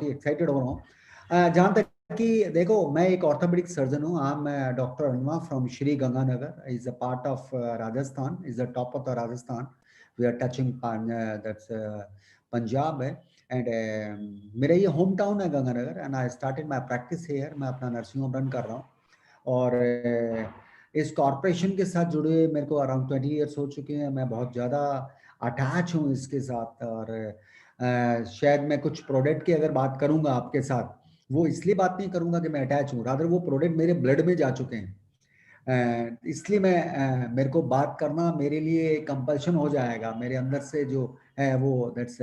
ही excited हो रहा हूँ। जहाँ तक कि देखो, मैं एक ऑर्थोपेडिक सर्जन हूँ। आई एम डॉक्टर अनवा from Shri Ganganagar, is a part of Rajasthan, is the top of the Rajasthan. We are touching that's Punjab है। एंड मेरा ये होम टाउन है Ganganagar, and I started my practice here. मैं अपना नर्सिंग होम रन कर रहा हूँ, और इस कॉरपोरेशन के साथ जुड़े हुए मेरे को अराउंड 20 ईयर्स हो चुके हैं। मैं बहुत ज़्यादा अटैच हूँ इसके साथ, और शायद मैं कुछ प्रोडक्ट की अगर बात करूंगा आपके साथ, वो इसलिए बात नहीं करूंगा कि मैं अटैच हूँ, रादर वो प्रोडक्ट मेरे ब्लड में जा चुके हैं। इसलिए मैं मेरे को बात करना मेरे लिए कंपल्शन हो जाएगा। मेरे अंदर से जो है वो दैट्स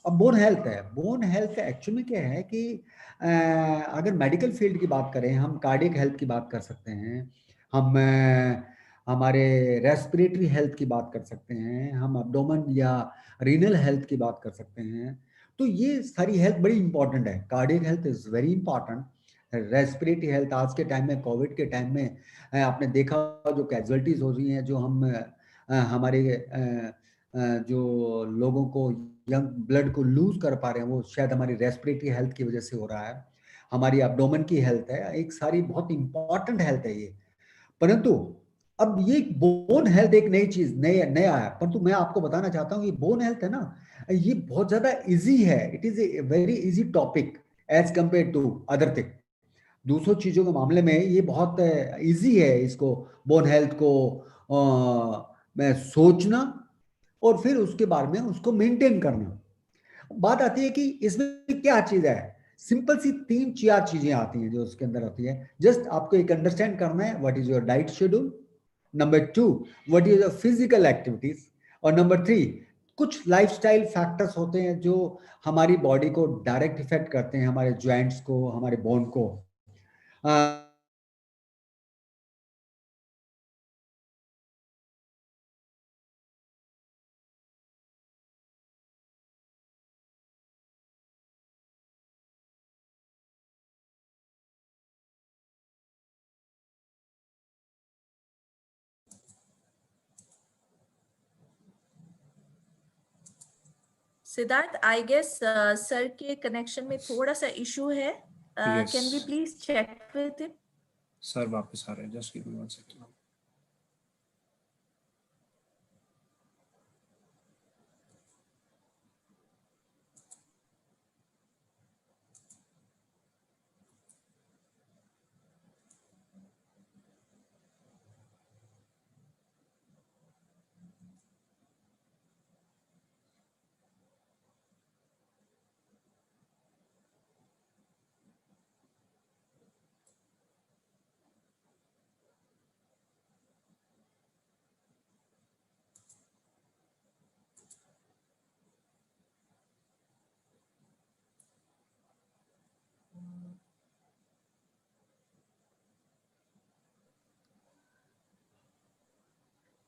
अब बोन हेल्थ है। बोन हेल्थ एक्चुअली में क्या है कि अगर मेडिकल फील्ड की बात करें, हम कार्डियक हेल्थ की बात कर सकते हैं, हम हमारे रेस्पिरेटरी हेल्थ की बात कर सकते हैं, हम एब्डोमेन या रीनल हेल्थ की बात कर सकते हैं। तो ये सारी हेल्थ बड़ी इंपॉर्टेंट है। Cardiac health is very important. Respiratory health आज के टाइम में, कोविड के टाइम में आपने देखा जो कैजुअलिटीज हो रही हैं, जो हम हमारे जो लोगों को यंग ब्लड को लूज कर पा रहे हैं, वो शायद हमारी रेस्पिरेटरी हेल्थ की वजह से हो रहा है। हमारी एब्डोमेन की हेल्थ है, एक सारी बहुत इंपॉर्टेंट हेल्थ है ये। परंतु अब ये बोन हेल्थ एक नई चीज, नया है। परंतु मैं आपको बताना चाहता हूँ, ये बोन हेल्थ है ना, ये बहुत ज्यादा इजी है। It is a very easy topic as compare to other thing. दूसरों चीजों के मामले में ये बहुत इजी है। इसको बोन हेल्थ को मैं सोचना, और फिर उसके बारे में उसको मेंटेन करना। बात आती है कि इसमें क्या चीज है। सिंपल सी तीन चार चीजें आती हैं जो उसके अंदर आती है। जस्ट आपको एक अंडरस्टैंड करना है, what is your diet schedule. Number two, what is your physical activities. और नंबर थ्री, कुछ लाइफस्टाइल फैक्टर्स होते हैं जो हमारी बॉडी को डायरेक्ट इफेक्ट करते हैं, हमारे ज्वाइंट्स को, हमारे बोन को। सिद्धार्थ, आई गेस सर के कनेक्शन में थोड़ा सा इशू है। Can we please check with him? Sir वापस आ रहे हैं, just give me 1 second.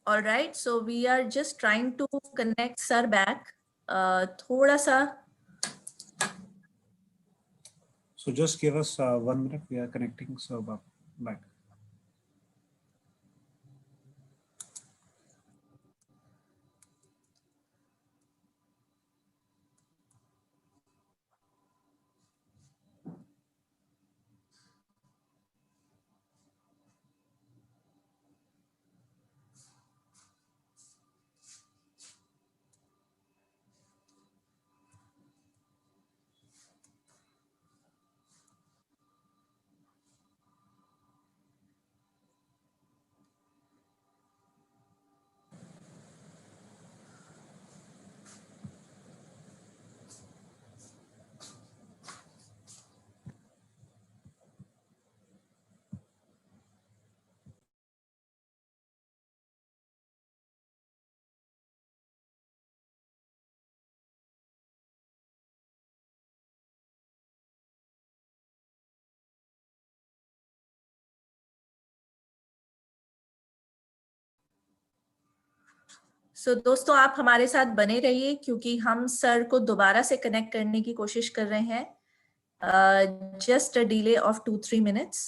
All right, so we are just trying to connect sir back. थोड़ा सा So just give us 1 minute. We are connecting sir back. दोस्तों, आप हमारे साथ बने रहिए क्योंकि हम सर को दोबारा से कनेक्ट करने की कोशिश कर रहे हैं। Just a delay of 2-3 minutes.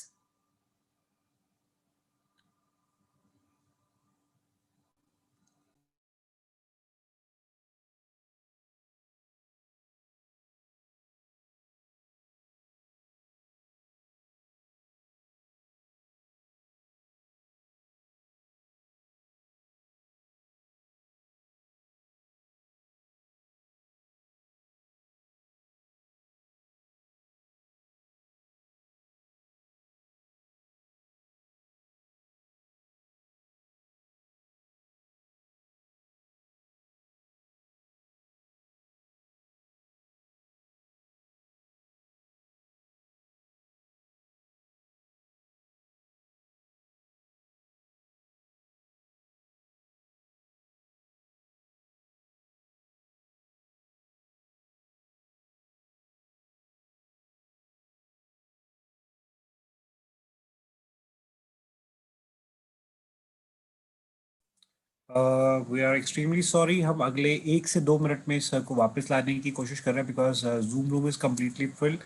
We are extremely sorry, हम अगले 1 से 2 मिनट में सर को वापस लाने की कोशिश कर रहे हैं because zoom room is completely field.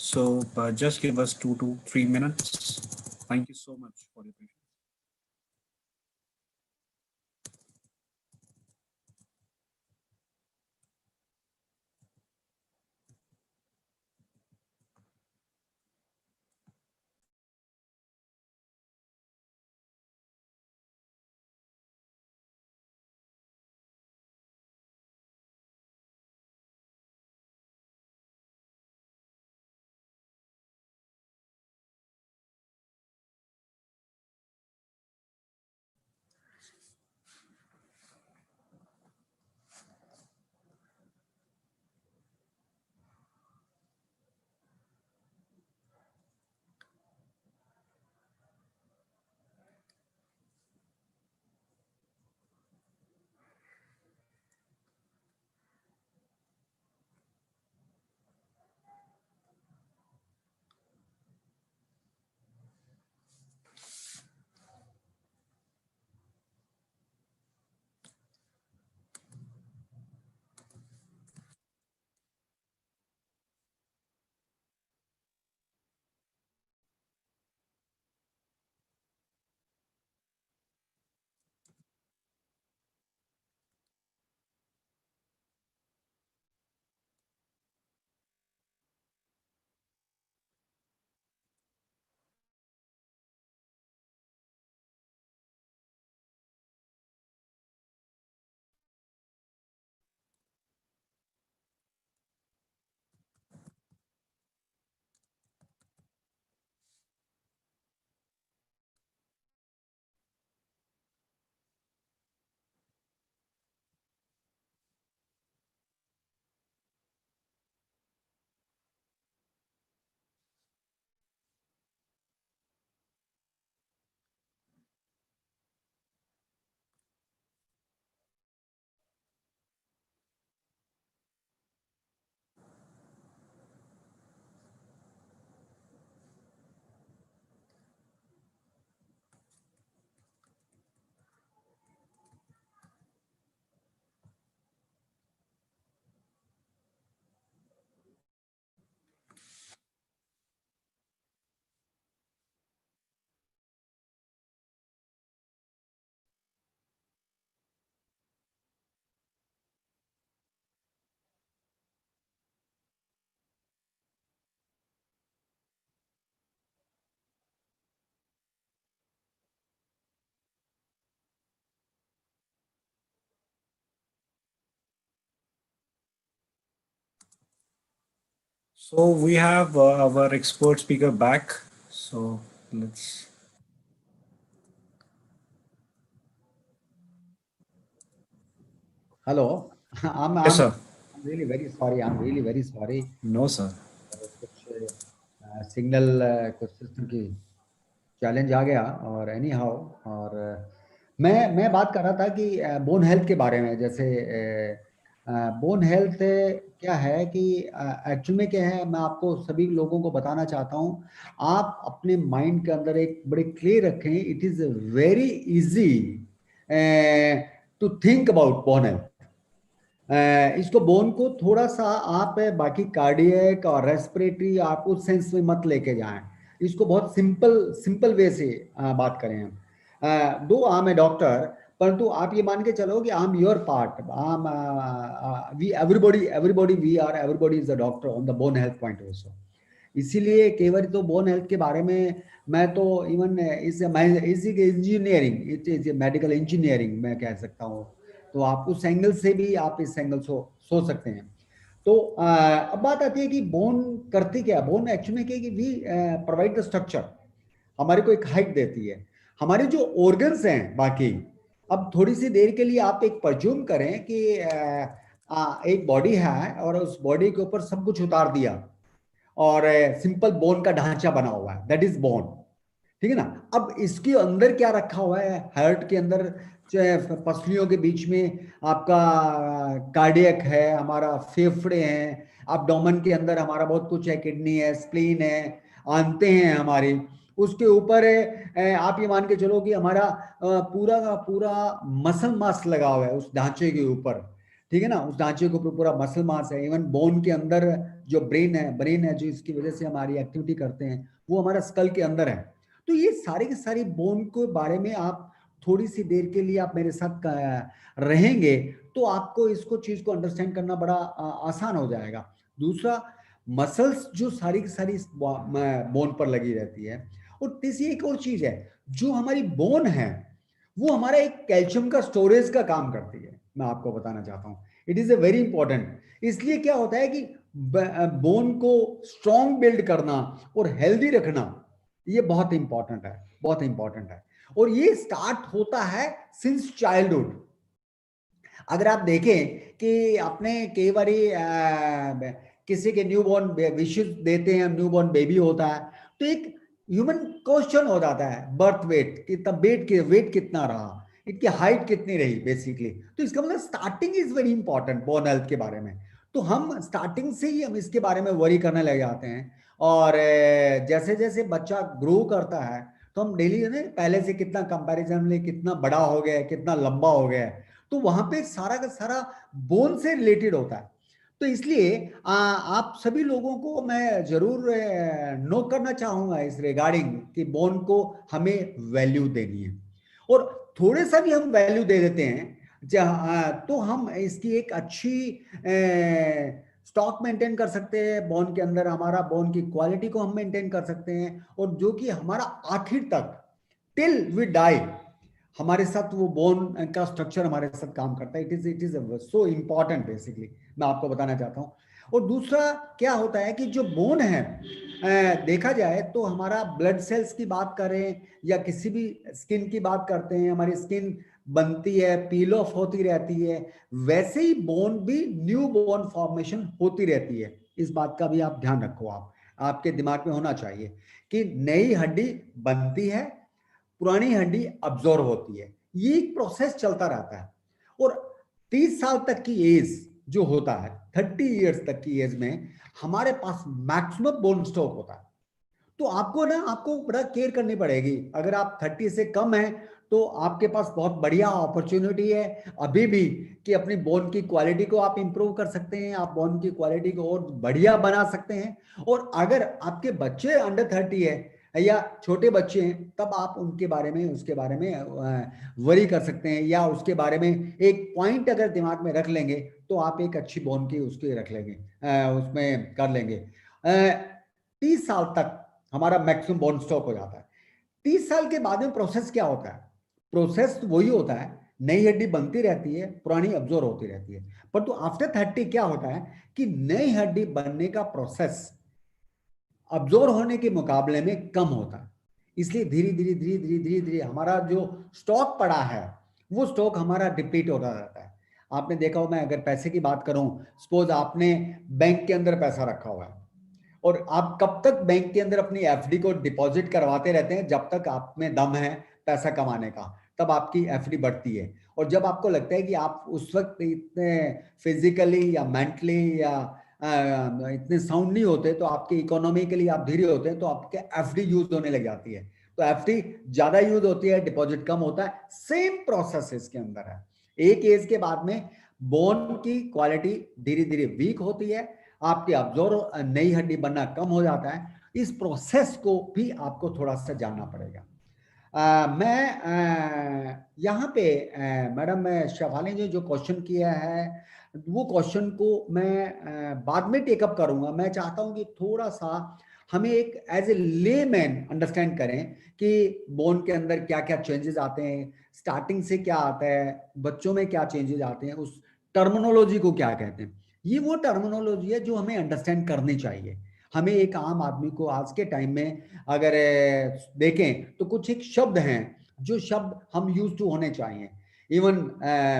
So just give us 2 to 3 minutes. Thank you so much for your patience. So we have our expert speaker back. So let's. Hello. I'm Yes, I'm sir. really very sorry. I'm really very sorry. No, sir. कुछ signal कुछ system की challenge आ गया और any how. और मैं बात कर रहा था कि बोन हेल्थ के बारे में. जैसे बोन हेल्थ क्या है कि एक्चुअल में क्या है, मैं आपको सभी लोगों को बताना चाहता हूँ. आप अपने माइंड के अंदर एक बड़े क्लियर रखें. It is very easy to think about bone health. इसको बोन को थोड़ा सा आप बाकी कार्डियक और रेस्पिरेटरी आप उस सेंस में मत लेके जाएं. इसको बहुत सिंपल सिंपल वे से बात करें हम. दो आम है डॉक्टर, परंतु आप ये मान के चलो कि I am your part. Um we everybody we are everybody is a doctor on the bone health point also. इसीलिए कई बार तो बोन हेल्थ के बारे में मैं तो इवन इस engineering, it is medical engineering मैं कह सकता हूँ. तो आप उस एंगल से भी आप इस एंगल से सोच सकते हैं. तो अब बात आती है कि बोन करती क्या. बोन एक्चुअली क्या कि वी प्रोवाइड द स्ट्रक्चर, हमारे को एक हाइट देती है. हमारे जो ऑर्गन्स हैं बाकी, अब थोड़ी सी देर के लिए आप एक परज्यूम करें कि एक बॉडी है और उस बॉडी के ऊपर सब कुछ उतार दिया और सिंपल बोन का ढांचा बना हुआ है, दैट इज बोन. ठीक है ना. अब इसके अंदर क्या रखा हुआ है, हार्ट के अंदर पसलियों के बीच में आपका कार्डियक है, हमारा फेफड़े हैं, एब्डोमेन के अंदर हमारा बहुत कुछ है, किडनी है, स्प्लीन है, आंतें हैं हमारी. उसके ऊपर आप ये मान के चलो कि हमारा पूरा का पूरा मसल मास लगा हुआ है उस ढांचे के ऊपर, ठीक है ना, उस ढांचे के ऊपर पूरा मसल मास है। इवन बोन के अंदर जो ब्रेन है जो इसकी वजह से हमारी एक्टिविटी करते हैं, वो हमारा स्कल के अंदर है। तो ये सारी की सारी बोन के बारे में आप थोड़ी सी देर के लिए आप मेरे साथ रहेंगे तो आपको इसको चीज को अंडरस्टैंड करना बड़ा आसान हो जाएगा। दूसरा, मसल्स जो सारी की सारी बोन पर लगी रहती है। और तीसरी एक और चीज है, जो हमारी बोन है वो हमारा एक कैल्शियम का स्टोरेज का काम करती है, मैं आपको बताना चाहता हूं। It is a very important. इसलिए क्या होता है कि बोन को स्ट्रॉन्ग बिल्ड करना और हेल्दी रखना ये बहुत इंपॉर्टेंट है, बहुत इंपॉर्टेंट है। और ये स्टार्ट होता है सिंस चाइल्डहुड। अगर आप देखें कि आपने कई बारी किसी के न्यूबॉर्न विशेस देते हैं, न्यूबॉर्न बेबी होता है, तो एक ह्यूमन क्वेश्चन हो जाता है, बर्थ वेट कितना, वेट कितना रहा, इनकी हाइट कितनी रही बेसिकली। तो इसका मतलब starting is very important bone health के बारे में। तो हम स्टार्टिंग से ही हम इसके बारे में वरी करने लग जाते हैं। और जैसे जैसे बच्चा ग्रो करता है तो हम डेली पहले से कितना कंपैरिजन में कितना बड़ा हो गया है, कितना लंबा हो गया है, तो वहां पे सारा का सारा बोन से रिलेटेड होता है। तो इसलिए आप सभी लोगों को मैं जरूर नो करना चाहूंगा इस रिगार्डिंग कि बोन को हमें वैल्यू देनी है। और थोड़े सा भी हम वैल्यू दे देते हैं तो हम इसकी एक अच्छी स्टॉक मेंटेन कर सकते हैं बोन के अंदर, हमारा बोन की क्वालिटी को हम मेंटेन कर सकते हैं। और जो कि हमारा आखिर तक टिल वी डाई हमारे साथ वो बोन का स्ट्रक्चर हमारे साथ काम करता है। It is so important basically, मैं आपको बताना चाहता हूँ। और दूसरा क्या होता है कि जो बोन है देखा जाए तो हमारा ब्लड सेल्स की बात करें या किसी भी स्किन की बात करते हैं, हमारी स्किन बनती है, पील ऑफ होती रहती है, वैसे ही बोन भी न्यू बोन फॉर्मेशन होती रहती है। इस बात का भी आप ध्यान रखो, आपके दिमाग में होना चाहिए कि नई हड्डी बनती है, पुरानी हड्डी अब्जॉर्ब होती है, ये एक प्रोसेस चलता रहता है। और 30 साल तक की एज जो होता है, 30 इयर्स तक की एज में हमारे पास मैक्सिमम बोन स्टॉक होता है। तो आपको बड़ा केयर करनी पड़ेगी। अगर आप 30 से कम है तो आपके पास बहुत बढ़िया अपॉर्चुनिटी है अभी भी कि अपनी बोन की क्वालिटी को आप इंप्रूव कर सकते हैं, आप बोन की क्वालिटी को और बढ़िया बना सकते हैं। और अगर आपके बच्चे अंडर 30 है या छोटे बच्चे हैं, तब आप उनके बारे में उसके बारे में वरी कर सकते हैं, या उसके बारे में एक पॉइंट अगर दिमाग में रख लेंगे तो आप एक अच्छी बोन की उसके रख लेंगे, उसमें कर लेंगे। 30 साल तक हमारा मैक्सिमम बोन स्टॉक हो जाता है। 30 साल के बाद में प्रोसेस क्या होता है? प्रोसेस वही होता है, नई हड्डी बनती रहती है, पुरानी अब्जॉर्ब होती रहती है। पर तो आफ्टर 30 क्या होता है कि नई हड्डी बनने का प्रोसेस अब्जॉर्ब होने के मुकाबले में कम होता है। इसलिए धीरे धीरे धीरे धीरे धीरे धीरे हमारा जो स्टॉक पड़ा है वो स्टॉक हमारा डिप्लीट होता रहता है। आपने देखा हो, मैं अगर पैसे की बात करूं, सपोज आपने बैंक के अंदर पैसा रखा हुआ है और आप कब तक बैंक के अंदर अपनी एफडी को डिपॉजिट करवाते रहते हैं, जब तक आप में दम है पैसा कमाने का, तब आपकी एफडी बढ़ती है। और जब आपको लगता है कि आप उस वक्त इतने फिजिकली या मेंटली या इतने साउंड नहीं होते, तो आपके इकोनॉमिकली आप धीरे होते हैं, तो आपके एफडी यूज होने लग जाती है। तो एफडी ज्यादा यूज होती है, डिपॉजिट कम होता है। सेम प्रोसेस इसके अंदर है। एक एज के बाद में बोन की क्वालिटी धीरे धीरे वीक होती है, आपके अब्जॉर्ब नई हड्डी बनना कम हो जाता है। इस प्रोसेस को भी आपको थोड़ा सा जानना पड़ेगा। मैं यहाँ पे मैडम शेफाली ने जो क्वेश्चन किया है वो क्वेश्चन को मैं बाद में टेकअप करूंगा। मैं चाहता हूं कि थोड़ा सा हमें एक एज ए लेमैन अंडरस्टैंड करें कि बोन के अंदर क्या क्या चेंजेस आते हैं, स्टार्टिंग से क्या आता है, बच्चों में क्या चेंजेस आते हैं, उस टर्मिनोलॉजी को क्या कहते हैं। ये वो टर्मिनोलॉजी है जो हमें अंडरस्टैंड करनी चाहिए। हमें एक आम आदमी को आज के टाइम में अगर देखें तो कुछ एक शब्द हैं जो शब्द हम यूज टू होने चाहिए। इवन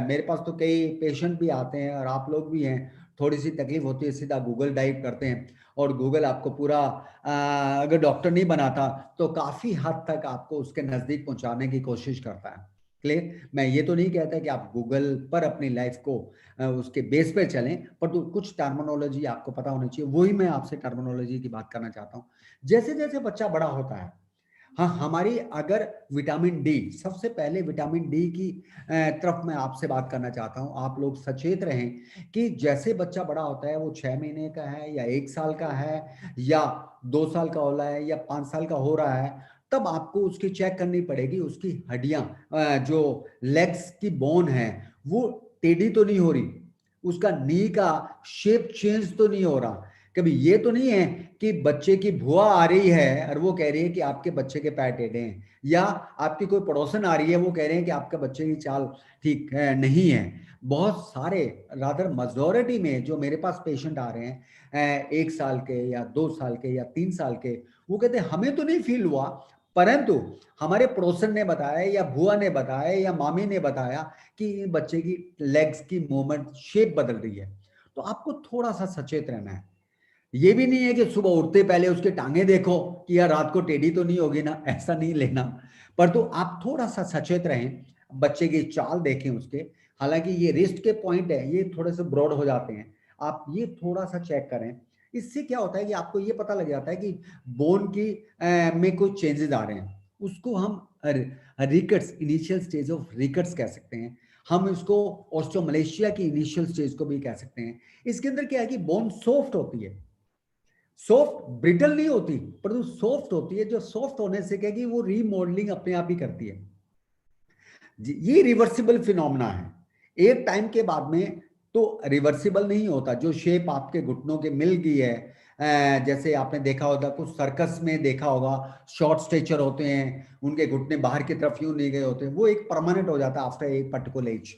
मेरे पास तो कई पेशेंट भी आते हैं और आप लोग भी हैं, थोड़ी सी तकलीफ होती है सीधा गूगल टाइप करते हैं और गूगल आपको पूरा अगर डॉक्टर नहीं बनाता तो काफी हद तक आपको उसके नजदीक पहुंचाने की कोशिश करता है। क्लियर? मैं ये तो नहीं कहता कि आप गूगल पर अपनी लाइफ को उसके बेस पे चलें, पर तो कुछ टर्मिनोलॉजी आपको पता होनी चाहिए। वही मैं आपसे टर्मिनोलॉजी की बात करना चाहता हूँ। जैसे जैसे बच्चा बड़ा होता है हाँ, हमारी अगर विटामिन डी, सबसे पहले विटामिन डी की तरफ मैं आपसे बात करना चाहता हूँ। आप लोग सचेत रहें कि जैसे बच्चा बड़ा होता है, वो 6 महीने का है या 1 साल का है या 2 साल का हो रहा है या 5 साल का हो रहा है, तब आपको उसकी चेक करनी पड़ेगी, उसकी हड्डियां, जो लेग्स की बोन है वो टेढ़ी तो नहीं हो रही, उसका नी का शेप चेंज तो नहीं हो रहा। कभी ये तो नहीं है कि बच्चे की भुआ आ रही है और वो कह रही है कि आपके बच्चे के पैर टेढ़े हैं, या आपकी कोई पड़ोसन आ रही है, वो कह रहे हैं कि आपके बच्चे की चाल ठीक नहीं है। बहुत सारे, रादर मेजॉरिटी में जो मेरे पास पेशेंट आ रहे हैं 1 साल के या 2 साल के या 3 साल के, वो कहते हैं हमें तो नहीं फील हुआ, परंतु हमारे पड़ोसन ने बताया या भुआ ने बताया या मामी ने बताया कि बच्चे की लेग्स की मूवमेंट शेप बदल रही है। तो आपको थोड़ा सा सचेत रहना है। ये भी नहीं है कि सुबह उठते पहले उसके टांगे देखो कि यार रात को टेढ़ी तो नहीं होगी ना, ऐसा नहीं लेना। पर तो आप थोड़ा सा सचेत रहें, बच्चे की चाल देखें उसके। हालांकि ये रिस्ट के पॉइंट है, ये थोड़े से ब्रॉड हो जाते हैं, आप ये थोड़ा सा चेक करें। इससे क्या होता है कि आपको ये पता लग जाता है कि बोन की में कुछ चेंजेस आ रहे हैं। उसको हम rickets, initial stage of rickets कह सकते हैं। हम इसको ऑस्टियोमलेशिया की इनिशियल स्टेज को भी कह सकते हैं। इसके अंदर क्या है कि बोन सॉफ्ट होती है, सॉफ्ट, ब्रिटल नहीं होती, परंतु सॉफ्ट होती है। जो सॉफ्ट होने से क्या है कि वो रीमॉडलिंग अपने आप ही करती है। ये रिवर्सिबल फिनोमेना है। एक टाइम के बाद में तो रिवर्सिबल नहीं होता। जो शेप आपके घुटनों के मिल गई है, जैसे आपने देखा होगा, कुछ सर्कस में देखा होगा, शॉर्ट स्ट्रेचर होते हैं, उनके घुटने बाहर की तरफ यूं नहीं गए होते हैं, वो एक परमानेंट हो जाता है आफ्टर एक पर्टिकुलर एज,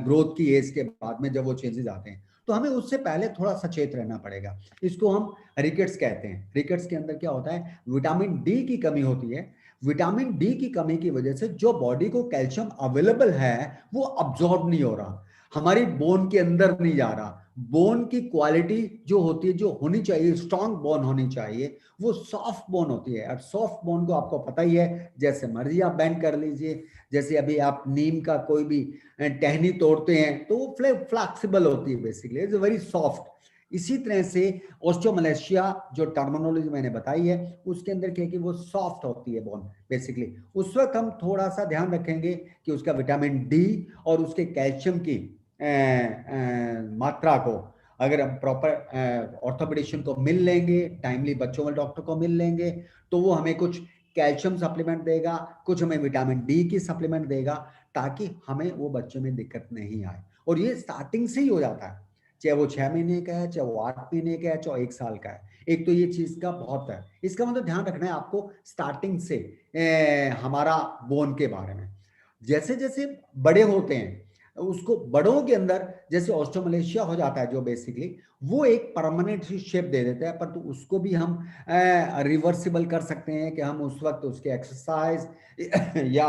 ग्रोथ की एज के बाद में जब वो चेंजेस आते हैं। तो हमें उससे पहले थोड़ा सचेत रहना पड़ेगा। इसको हम रिकेट्स कहते हैं। रिकेट्स के अंदर क्या होता है, विटामिन डी की कमी होती है। विटामिन डी की कमी की वजह से जो बॉडी को कैल्शियम अवेलेबल है वो अब्सॉर्ब नहीं हो रहा, हमारी बोन के अंदर नहीं जा रहा। बोन की क्वालिटी जो होती है, जो होनी चाहिए, स्ट्रांग बोन होनी चाहिए, वो सॉफ्ट बोन होती है। और सॉफ्ट बोन को आपको पता ही है, जैसे मर्जी आप बेंड कर लीजिए। जैसे अभी आप नीम का कोई भी टहनी तोड़ते हैं तो वो फ्लेक्सिबल होती है, बेसिकली इट्स वेरी सॉफ्ट। इसी तरह से ऑस्टियोमलेशिया जो टर्मिनोलॉजी मैंने बताई है, उसके अंदर क्या है कि वो सॉफ्ट होती है बोन बेसिकली। उस वक्त हम थोड़ा सा ध्यान रखेंगे कि उसका विटामिन डी और उसके कैल्शियम की मात्रा को अगर हम प्रॉपर ऑर्थोपेडिशियन को मिल लेंगे, टाइमली बच्चों वाले डॉक्टर को मिल लेंगे, तो वो हमें कुछ कैल्शियम सप्लीमेंट देगा, कुछ हमें विटामिन डी की सप्लीमेंट देगा, ताकि हमें वो बच्चे में दिक्कत नहीं आए। और ये स्टार्टिंग से ही हो जाता है, चाहे वो 6 महीने का है, चाहे वो 8 महीने का है, चाहे 1 साल का है। एक तो ये चीज का बहुत है, इसका मतलब ध्यान रखना है आपको स्टार्टिंग से हमारा बोन के बारे में। जैसे जैसे बड़े होते हैं, उसको बड़ों के अंदर जैसे ऑस्टियोमलेशिया हो जाता है, जो बेसिकली वो एक परमानेंट शेप दे देता है, पर तो उसको भी हम रिवर्सिबल कर सकते हैं कि हम उस वक्त उसके एक्सरसाइज या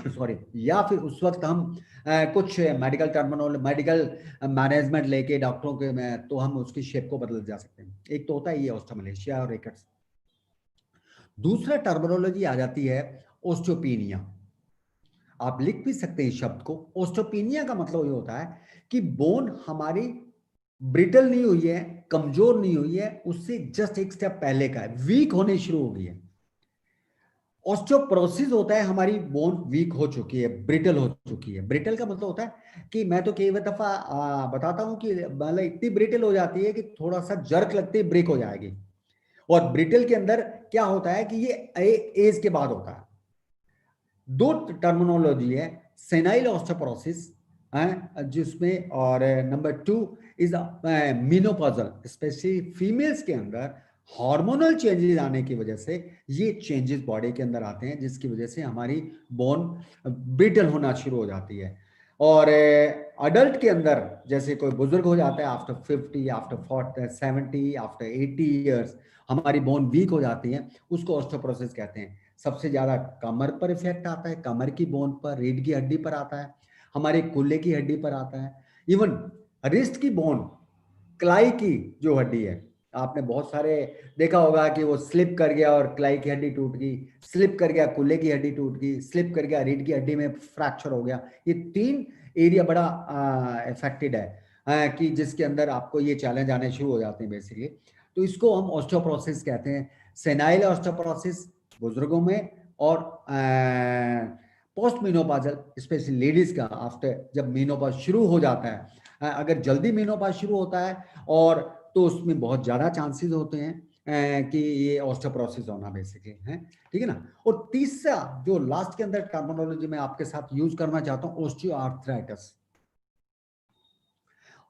सॉरी, या फिर उस वक्त हम कुछ मेडिकल मैनेजमेंट लेके डॉक्टरों के में, तो हम उसकी शेप को बदल जा सकते हैं। एक तो होता है ये ऑस्टियोमलेशिया और रिकेट्स। दूसरा टर्मिनोलॉजी आ जाती है ओस्टियोपीनिया। आप लिख भी सकते हैं शब्द को। ओस्टियोपीनिया का मतलब ये होता है कि बोन हमारी ब्रिटल नहीं हुई है, कमजोर नहीं हुई है, उससे जस्ट एक स्टेप पहले का है, वीक होने शुरू हो गई है। ऑस्टियोपोरोसिस होता है हमारी बोन वीक हो चुकी है, ब्रिटल हो चुकी है। ब्रिटल का मतलब होता है कि मैं तो कई दफा बताता हूं कि मतलब इतनी ब्रिटल हो जाती है कि थोड़ा सा जर्क लगते ही ब्रेक हो जाएगी। और ब्रिटल के अंदर क्या होता है कि ये एज के बाद होता है। दो टर्मिनोलॉजी है, सेनाइल ऑस्टियोपोरोसिस जिसमें, और number 2 is menopausal, specially females के अंदर हार्मोनल चेंजेस आने की वजह से ये चेंजेस बॉडी के अंदर आते हैं, जिसकी वजह से हमारी बोन ब्रिटल होना शुरू हो जाती है। और अडल्ट के अंदर जैसे कोई बुजुर्ग हो जाता है आफ्टर 50, आफ्टर 70, आफ्टर 80 ईयर्स, हमारी बोन वीक हो जाती है, उसको ऑस्टियोपोरोसिस कहते हैं। सबसे ज्यादा कमर पर इफेक्ट आता है, कमर की बोन पर, रीढ़ की हड्डी पर आता है, हमारे कूल्हे की हड्डी पर आता है, इवन रिस्ट की बोन, क्लाई की जो हड्डी है, आपने बहुत सारे देखा होगा कि वो स्लिप कर गया और क्लाई की हड्डी टूट गई, स्लिप कर गया कूल्हे की हड्डी टूट गई, स्लिप कर गया रीढ़ की हड्डी में फ्रैक्चर हो गया। ये 3 एरिया बड़ा इफेक्टेड है कि जिसके अंदर आपको ये चैलेंज आने शुरू हो जाते हैं बेसिकली। तो इसको हम ऑस्टियोपोरोसिस कहते हैं। सेनाइल ऑस्टियोपोरोसिस बुजुर्गों में, और पोस्ट मीनोपॉजल स्पेशली लेडीज का आफ्टर जब मीनोपॉज शुरू हो जाता है, अगर जल्दी मीनोपॉज शुरू होता है और तो उसमें बहुत ज्यादा चांसेस होते हैं कि ये ऑस्टियोपोरोसिस होना बेसिकली है, ठीक है ना। और तीसरा जो लास्ट के अंदर टर्मिनोलॉजी में आपके साथ यूज करना चाहता हूं, ऑस्टियोआर्थराइटिस।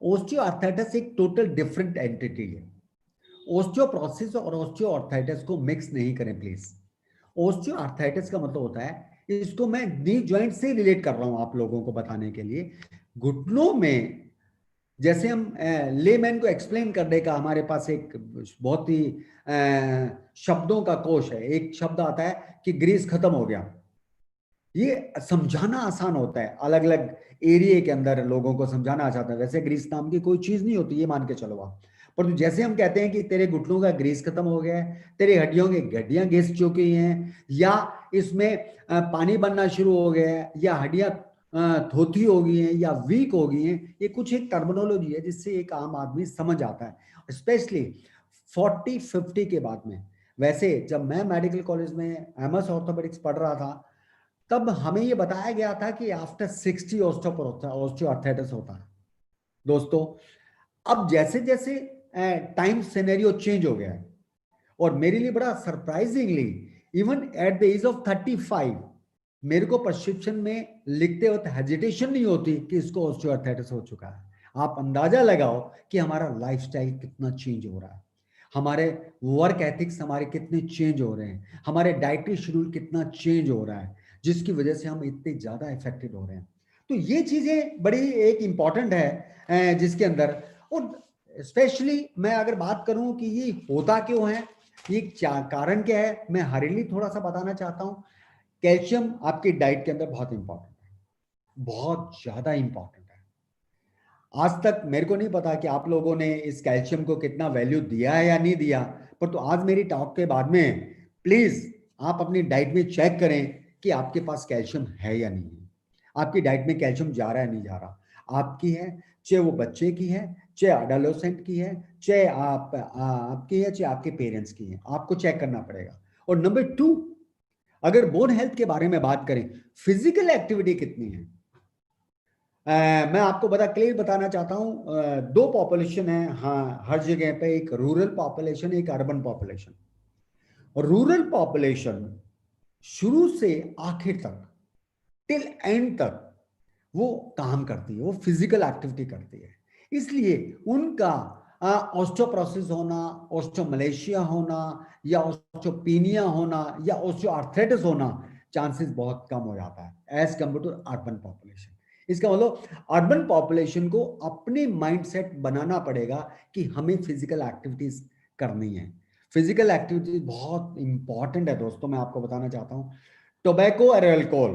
ऑस्टियोआर्थराइटिस एक टोटल डिफरेंट एंटिटी है। ऑस्टियोपोरोसिस और ऑस्टियोआर्थराइटिस को मिक्स नहीं करें प्लीज। ऑस्टियोआर्थराइटिस का मतलब होता है, इसको मैं नी जॉइंट से रिलेट कर रहा हूं आप लोगों को बताने के लिए। घुटनों में जैसे हम लेमैन को एक्सप्लेन करने का हमारे पास एक बहुत ही शब्दों का कोश है। एक शब्द आता है कि ग्रीस खत्म हो गया। ये समझाना आसान होता है, अलग अलग एरिया के अंदर लोगों को समझाना आसान होता है। वैसे ग्रीस नाम की कोई चीज नहीं होती, ये मान के चलो आप। पर जैसे हम कहते हैं कि तेरे घुटनों का ग्रीस खत्म हो गया है, तेरी हड्डियों की गड्डियां घिस चुकी हैं, या इसमें पानी बनना शुरू हो गया है, या हड्डियां थोथी हो गई हैं, या वीक हो गई हैं, ये कुछ एक टर्मिनोलॉजी है जिससे एक आम आदमी समझ आता है, स्पेशली 40-50 के बाद में। वैसे जब मैं मेडिकल कॉलेज में एमएस ऑर्थोपेडिक्स पढ़ रहा था, तब हमें ये बताया गया था कि आफ्टर 60 ऑस्टियोआर्थराइटिस होता है। दोस्तों, अब जैसे जैसे टाइम सिनेरियो चेंज हो गया है, और मेरे लिए बड़ा surprisingly even at the age of 35 मेरे को प्रिस्क्रिप्शन में लिखते वक्त हेजिटेशन नहीं होती कि इसको ऑस्टियोआर्थराइटिस हो चुका है। आप अंदाजा लगाओ कि हमारा लाइफस्टाइल कितना चेंज हो रहा है, हमारे वर्क एथिक्स हमारे कितने चेंज हो रहे हैं, हमारे डाइटरी शेड्यूल कितना चेंज हो रहा है, जिसकी वजह से हम इतने ज्यादा इफेक्टेड हो रहे हैं। तो ये चीजें बड़ी एक इंपॉर्टेंट है जिसके अंदर, और स्पेशली मैं अगर बात करूं कि ये होता क्यों है, ये कारण क्या है, मैं हरिली थोड़ा सा बताना चाहता हूं। कैल्शियम आपकी डाइट के अंदर बहुत इंपॉर्टेंट है, बहुत ज्यादा इंपॉर्टेंट है। आज तक मेरे को नहीं पता कि आप लोगों ने इस कैल्शियम को कितना वैल्यू दिया है या नहीं दिया, पर तो आज मेरी टॉक के बाद में प्लीज आप अपनी डाइट में चेक करें कि आपके पास कैल्शियम है या नहीं है, आपकी डाइट में कैल्शियम जा रहा है नहीं जा रहा। आपकी है, चाहे वो बच्चे की है, चाहे एडोलेसेंट की है, चाहे आपकी है, चाहे आपके पेरेंट्स की है, आपको चेक करना पड़ेगा। और नंबर 2, अगर बोन हेल्थ के बारे में बात करें, फिजिकल एक्टिविटी कितनी है। मैं आपको क्लियर बताना चाहता हूं, 2 पॉपुलेशन है हाँ हर जगह पे, एक रूरल पॉपुलेशन, एक अर्बन पॉपुलेशन। और रूरल पॉपुलेशन शुरू से आखिर तक टिल एंड तक वो काम करती है, वो फिजिकल एक्टिविटी करती है, इसलिए उनका ऑस्टियोपोरोसिस होना, ऑस्टियोमलेशिया होना, या ऑस्टियोपेनिया होना, या ऑस्टियोआर्थराइटिस होना चांसेस बहुत कम हो जाता है as compare to urban population. इसका मतलब अर्बन पॉपुलेशन को अपने माइंडसेट बनाना पड़ेगा कि हमें फिजिकल एक्टिविटीज करनी है। फिजिकल एक्टिविटीज बहुत इंपॉर्टेंट है दोस्तों। मैं आपको बताना चाहता हूं, टोबैको और अल्कोहल,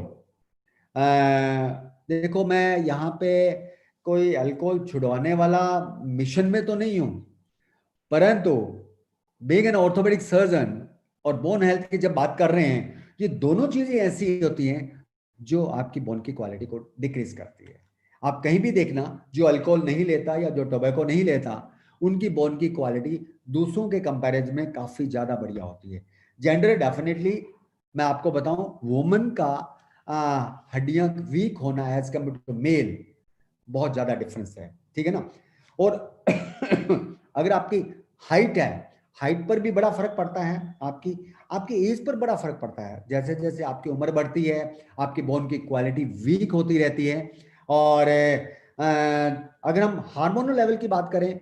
देखो मैं यहाँ पे कोई अल्कोहल छुड़वाने वाला मिशन में तो नहीं हूं, परंतु बीइंग एन ऑर्थोपेडिक सर्जन और बोन हेल्थ की जब बात कर रहे हैं, ये दोनों चीजें ऐसी होती हैं जो आपकी बोन की क्वालिटी को डिक्रीज करती है। आप कहीं भी देखना, जो अल्कोहल नहीं लेता या जो टोबैको नहीं लेता, उनकी बोन की क्वालिटी दूसरों के कंपैरिजन में काफी ज्यादा बढ़िया होती है। जेंडर डेफिनेटली मैं आपको बताऊं, वुमन का हड्डियां वीक होना एज कम्पेयर टू मेल बहुत ज्यादा डिफरेंस है, ठीक है ना। और अगर आपकी हाइट है, हाइट पर भी बड़ा फर्क पड़ता है, आपकी एज पर बड़ा फर्क पड़ता है। जैसे जैसे आपकी उम्र बढ़ती है, आपकी बोन की क्वालिटी वीक होती रहती है। और अगर हम हार्मोनल लेवल की बात करें,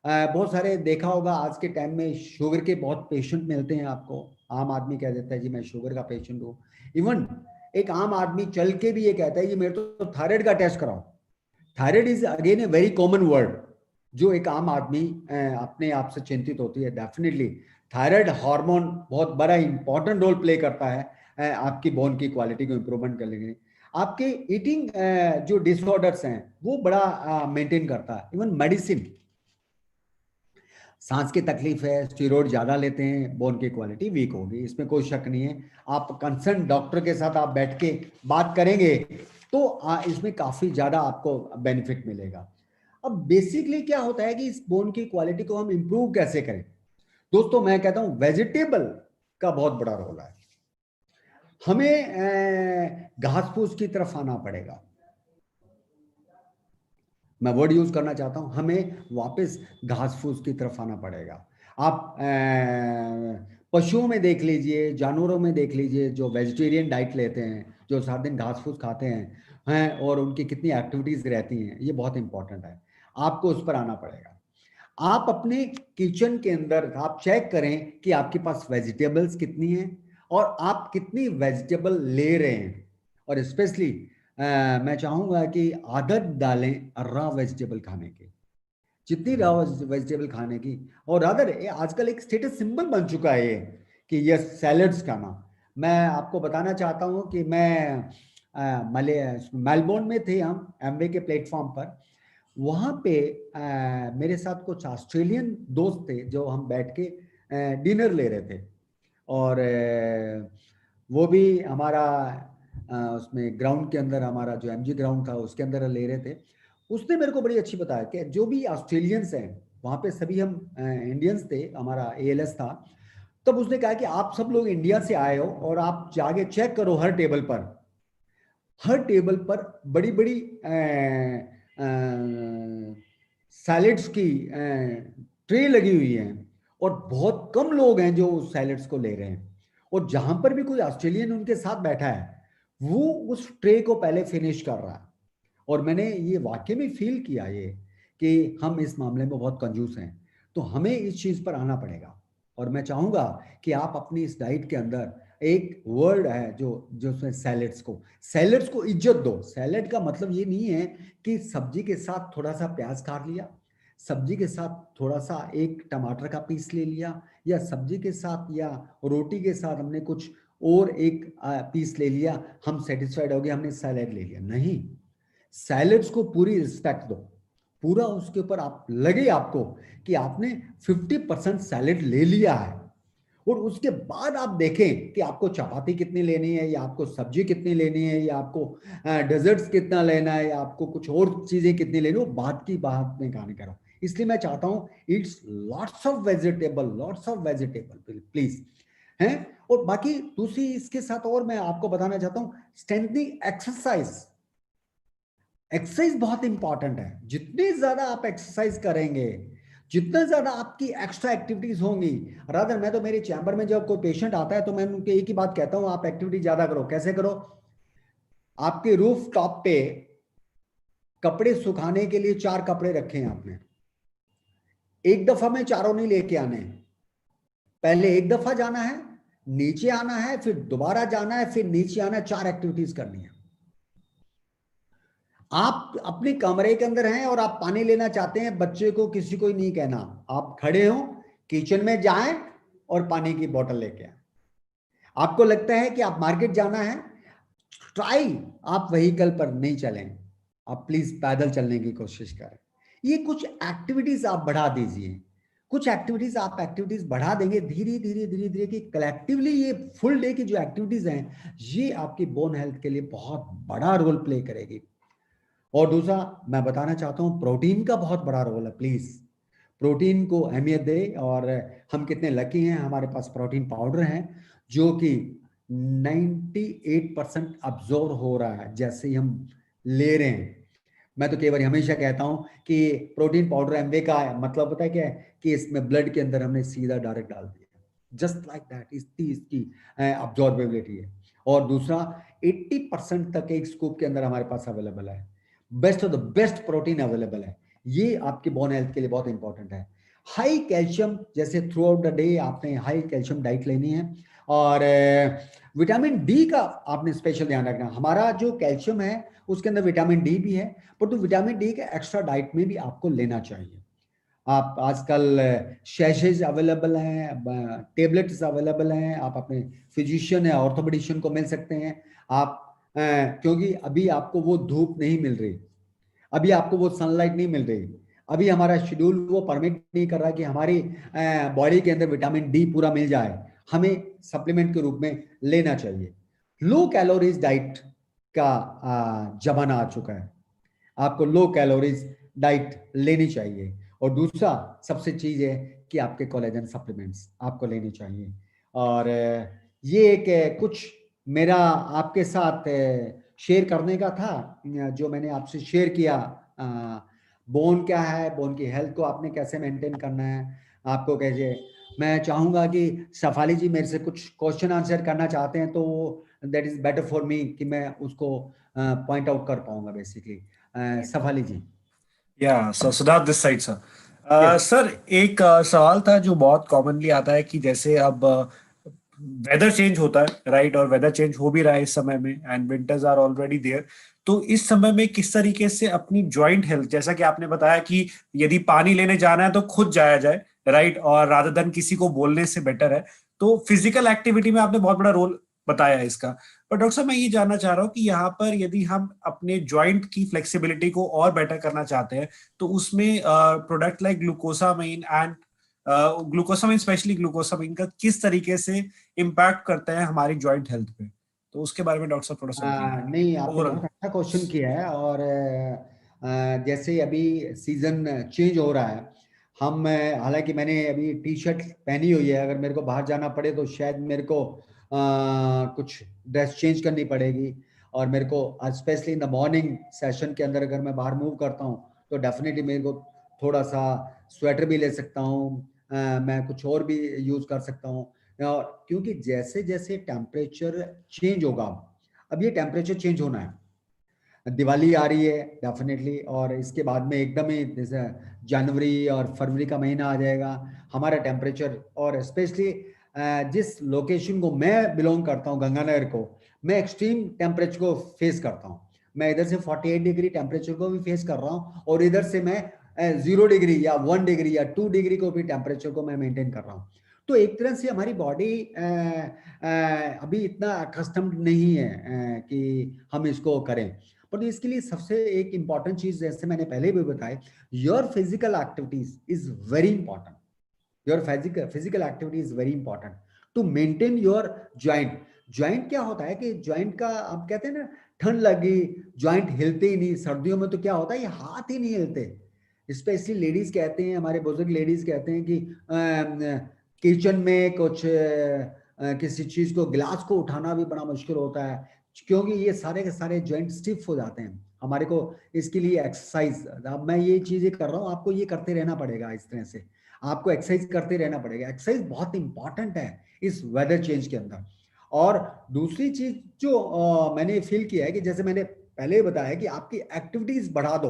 बहुत सारे देखा होगा आज के टाइम में शुगर के बहुत पेशेंट मिलते हैं आपको। आम आदमी कह देता है जी मैं शुगर का पेशेंट हूँ। इवन एक आम आदमी चल के भी ये कहता है कि मेरे तो थायराइड का टेस्ट कराओ। Thyroid is again a very common word जो एक आम आदमी अपने आप से चिंतित होती है। डेफिनेटली थायराइड हार्मोन बहुत बड़ा इंपॉर्टेंट रोल प्ले करता है आपकी बोन की क्वालिटी को इंप्रूवमेंट करने के लिए। आपके ईटिंग जो डिसऑर्डर्स हैं वो बड़ा मेंटेन करता है। इवन मेडिसिन, सांस की तकलीफ है, स्टेरॉइड ज्यादा लेते हैं, बोन की क्वालिटी वीक होगी, इसमें कोई शक नहीं है। आप कंसर्न डॉक्टर के साथ आप बैठ के बात करेंगे तो इसमें काफी ज्यादा आपको बेनिफिट मिलेगा। अब बेसिकली क्या होता है कि इस बोन की क्वालिटी को हम इंप्रूव कैसे करें, दोस्तों मैं कहता हूं वेजिटेबल का बहुत बड़ा रोल है। हमें घास फूस की तरफ आना पड़ेगा। मैं वर्ड यूज करना चाहता हूं, हमें वापस घास फूस की तरफ आना पड़ेगा। आप पशुओं में देख लीजिए, जानवरों में देख लीजिए, जो वेजिटेरियन डाइट लेते हैं, जो सारा दिन घास फूस खाते हैं और उनकी कितनी एक्टिविटीज रहती हैं, ये बहुत इंपॉर्टेंट है। आपको उस पर आना पड़ेगा। आप अपने किचन के अंदर आप चेक करें कि आपके पास वेजिटेबल्स कितनी हैं और आप कितनी वेजिटेबल ले रहे हैं। और स्पेशली मैं चाहूंगा कि आदत डालें रॉ वेजिटेबल खाने की, जितनी रॉ वेजिटेबल खाने की। और अदर आजकल एक स्टेटस सिंबल बन चुका है ये कि ये सैलड्स खाना। मैं आपको बताना चाहता हूं कि मैं मेलबोर्न में थे, हम एमवे के प्लेटफॉर्म पर। वहां पे मेरे साथ कुछ ऑस्ट्रेलियन दोस्त थे जो हम बैठ के डिनर ले रहे थे। और वो भी हमारा उसमें ग्राउंड के अंदर, हमारा जो एमजी ग्राउंड था उसके अंदर ले रहे थे। उसने मेरे को बड़ी अच्छी बताया कि जो भी ऑस्ट्रेलियंस हैं वहां पे, सभी हम इंडियंस थे, हमारा एएलएस था। तब उसने कहा कि आप सब लोग इंडिया से आए हो और आप जाके चेक करो, हर टेबल पर बड़ी बड़ी सैलेड्स की ट्रे लगी हुई है और बहुत कम लोग हैं जो उस सैलेड्स को ले रहे हैं। और जहां पर भी कोई ऑस्ट्रेलियन उनके साथ बैठा है, वो उस ट्रे को पहले फिनिश कर रहा है। और मैंने ये वाकई में फील किया ये कि हम इस मामले में बहुत कंजूस हैं। तो हमें इस चीज पर आना पड़ेगा। और मैं चाहूंगा कि आप अपनी इस डाइट के अंदर एक वर्ड है जो उसमें सैलेड्स को इज्जत दो। सैलेड का मतलब ये नहीं है कि सब्जी के साथ थोड़ा सा प्याज काट लिया, सब्जी के साथ थोड़ा सा एक टमाटर का पीस ले लिया, या सब्जी के साथ या रोटी के साथ हमने कुछ और एक पीस ले लिया, हम सेटिस्फाइड हो गए, हमने सैलेड ले लिया। नहीं, सैलेड्स को पूरी रिस्पेक्ट दो। पूरा उसके ऊपर आप लगे आपको कि आपने 50% सैलेड ले लिया है। और उसके बाद आप देखें कि आपको चपाती कितनी लेनी है, या आपको सब्जी कितनी लेनी है, या आपको डेजर्ट्स कितना लेना है, या आपको कुछ और चीजें कितनी लेनी है, वो बात की बात में कहानी करो। इसलिए मैं चाहता हूं it's lots of vegetable please हैं। और बाकी दूसरी इसके साथ और मैं आपको बताना चाहता हूं, स्ट्रेंथनिंग एक्सरसाइज बहुत इंपॉर्टेंट है। जितनी ज्यादा आप एक्सरसाइज करेंगे, जितना ज्यादा आपकी एक्स्ट्रा एक्टिविटीज होंगी। रादर मैं तो मेरे चैम्बर में जब कोई पेशेंट आता है तो मैं उनके एक ही बात कहता हूं, आप एक्टिविटी ज्यादा करो। कैसे करो? आपके रूफ टॉप पे कपड़े सुखाने के लिए 4 कपड़े रखे हैं आपने। एक दफा में चारों नहीं लेके आने, पहले एक दफा जाना है, नीचे आना है, फिर दोबारा जाना है, फिर नीचे आना है। 4 एक्टिविटीज करनी है। आप अपने कमरे के अंदर हैं और आप पानी लेना चाहते हैं, बच्चे को किसी को ही नहीं कहना, आप खड़े हो, किचन में जाएं और पानी की बोतल लेके आए। आपको लगता है कि आप मार्केट जाना है, ट्राई आप व्हीकल पर नहीं चलें, आप प्लीज पैदल चलने की कोशिश करें। ये कुछ एक्टिविटीज आप बढ़ा दीजिए। कुछ एक्टिविटीज बढ़ा देंगे धीरे धीरे कि कलेक्टिवली ये फुल डे की जो एक्टिविटीज हैं, ये आपकी बोन हेल्थ के लिए बहुत बड़ा रोल प्ले करेगी। और दूसरा मैं बताना चाहता हूं, प्रोटीन का बहुत बड़ा रोल है। प्लीज प्रोटीन को अहमियत दे। और हम कितने लकी हैं, हमारे पास प्रोटीन पाउडर है जो कि 98% अब्जॉर्ब हो रहा है जैसे ही हम ले रहे हैं। मैं तो केवल हमेशा कहता हूं कि प्रोटीन पाउडर एमवे का मतलब पता है क्या है, कि इसमें ब्लड के अंदर हमने सीधा डायरेक्ट डाल दिया, जस्ट लाइक दैट। इसकी अब्जॉर्बेबिलिटी है। और दूसरा 80% तक एक स्कूप के अंदर हमारे पास अवेलेबल है। Best of the best protein available है। ये आपकी बोन हेल्थ के लिए बहुत इंपॉर्टेंट है। हाई कैल्शियम, जैसे थ्रू आउट द डे आपने हाई कैल्शियम डाइट लेनी है। और विटामिन डी का आपने स्पेशल ध्यान रखना। हमारा जो कैल्शियम है उसके अंदर विटामिन डी भी है, पर तो विटामिन डी का एक्स्ट्रा डाइट में भी आपको लेना चाहिए। आप आजकल शैशेज अवेलेबल हैं, टेबलेट्स अवेलेबल हैं, आप अपने फिजिशियन या ऑर्थोपेडिशियन को मिल सकते हैं। आप क्योंकि अभी आपको वो धूप नहीं मिल रही, अभी आपको वो सनलाइट नहीं मिल रही, अभी हमारा शेड्यूल वो परमिट नहीं कर रहा कि हमारी बॉडी के अंदर विटामिन डी पूरा मिल जाए। हमें सप्लीमेंट के रूप में लेना चाहिए। लो कैलोरीज डाइट का जमाना आ चुका है। आपको लो कैलोरीज डाइट लेनी चाहिए। और दूसरा सबसे चीज है कि आपके कोलेजन सप्लीमेंट्स आपको लेने चाहिए। और ये एक कुछ मेरा आपके साथ शेयर करने का था, जो मैंने आपसे शेयर किया। बोन क्या है, बोन की हेल्थ को आपने कैसे मेंटेन करना है, आपको कैसे। मैं चाहूंगा कि सफाली जी मेरे से कुछ क्वेश्चन आंसर करना चाहते हैं, तो that is better for me कि मैं उसको पॉइंट आउट कर पाऊंगा basically. Safali ji. Yeah so Siddharth this side sir. Yes. Sir एक सवाल था जो बहुत कॉमनली आता है कि जैसे अब वेदर चेंज होता है राइट, और वेदर चेंज हो भी रहा है इस समय में and winters are already there. तो इस समय में किस तरीके से अपनी जॉइंट हेल्थ, जैसा कि आपने बताया कि यदि पानी लेने जाना है तो खुद जाया जाए राइट, और रादर देन किसी को बोलने से बेटर है। तो फिजिकल एक्टिविटी में आपने बहुत बड़ा रोल बताया है इसका। पर डॉक्टर साहब मैं ये जानना चाह रहा हूँ कि यहाँ पर यदि हम अपने जॉइंट की फ्लेक्सिबिलिटी को और बेटर करना चाहते हैं तो उसमें product like glucosamine and glucosamine, specially glucosamine का किस तरीके से इम्पैक्ट करता है हमारी जॉइंट हेल्थ पे, तो उसके बारे में डॉक्टर साहब थोड़ा सा बताइए नहीं, आपने ओवरऑल। बहुत अच्छा क्वेश्चन किया है। और जैसे अभी सीजन चेंज हो रहा है, हम हालांकि मैंने अभी टी शर्ट पहनी हुई है, अगर मेरे को बाहर जाना पड़े तो शायद मेरे को कुछ ड्रेस चेंज करनी पड़ेगी। और मेरे को specially in the morning session के अंदर अगर मैं बाहर मूव करता हूँ तो डेफिनेटली मेरे को थोड़ा सा स्वेटर भी ले सकता हूँ, मैं कुछ और भी यूज कर सकता हूँ। और क्योंकि जैसे जैसे टेम्परेचर चेंज होगा, अब ये टेम्परेचर चेंज होना है, दिवाली आ रही है डेफिनेटली, और इसके बाद में एकदम ही जैसे जनवरी और फरवरी का महीना आ जाएगा, हमारा टेम्परेचर। और स्पेशली जिस लोकेशन को मैं बिलोंग करता हूँ, गंगानगर को, मैं एक्सट्रीम टेम्परेचर को फेस करता हूँ। मैं इधर से 48 डिग्री टेम्परेचर को भी फेस कर रहा हूँ, और इधर से मैं 0 डिग्री या 1 डिग्री या 2 डिग्री को भी टेम्परेचर को मैं मेंटेन कर रहा हूँ। तो एक तरह से हमारी बॉडी अभी इतना अकस्टम्ड नहीं है कि हम इसको करें। पर इसके लिए सबसे एक इंपॉर्टेंट चीज, जैसे मैंने पहले भी बताया, your physical activities is very important. Your physical activity is very important to maintain your joint. Joint क्या होता है कि ज्वाइंट का, आप कहते हैं ना, ठंड लगी ज्वाइंट हिलते ही नहीं, सर्दियों में तो क्या होता है, ये हाथ ही नहीं हिलते। स्पेशली लेडीज कहते हैं, हमारे बुजुर्ग लेडीज कहते हैं कि किचन में कुछ किसी चीज को, गिलास को उठाना भी बड़ा मुश्किल होता है, क्योंकि ये सारे के सारे जॉइंट स्टिफ हो जाते हैं। हमारे को इसके लिए एक्सरसाइज, अब मैं ये चीजें कर रहा हूँ, आपको ये करते रहना पड़ेगा। इस तरह से आपको एक्सरसाइज करते रहना पड़ेगा। एक्सरसाइज बहुत इंपॉर्टेंट है इस वेदर चेंज के अंदर। और दूसरी चीज जो मैंने फील किया है कि जैसे मैंने पहले बताया कि आपकी एक्टिविटीज बढ़ा दो,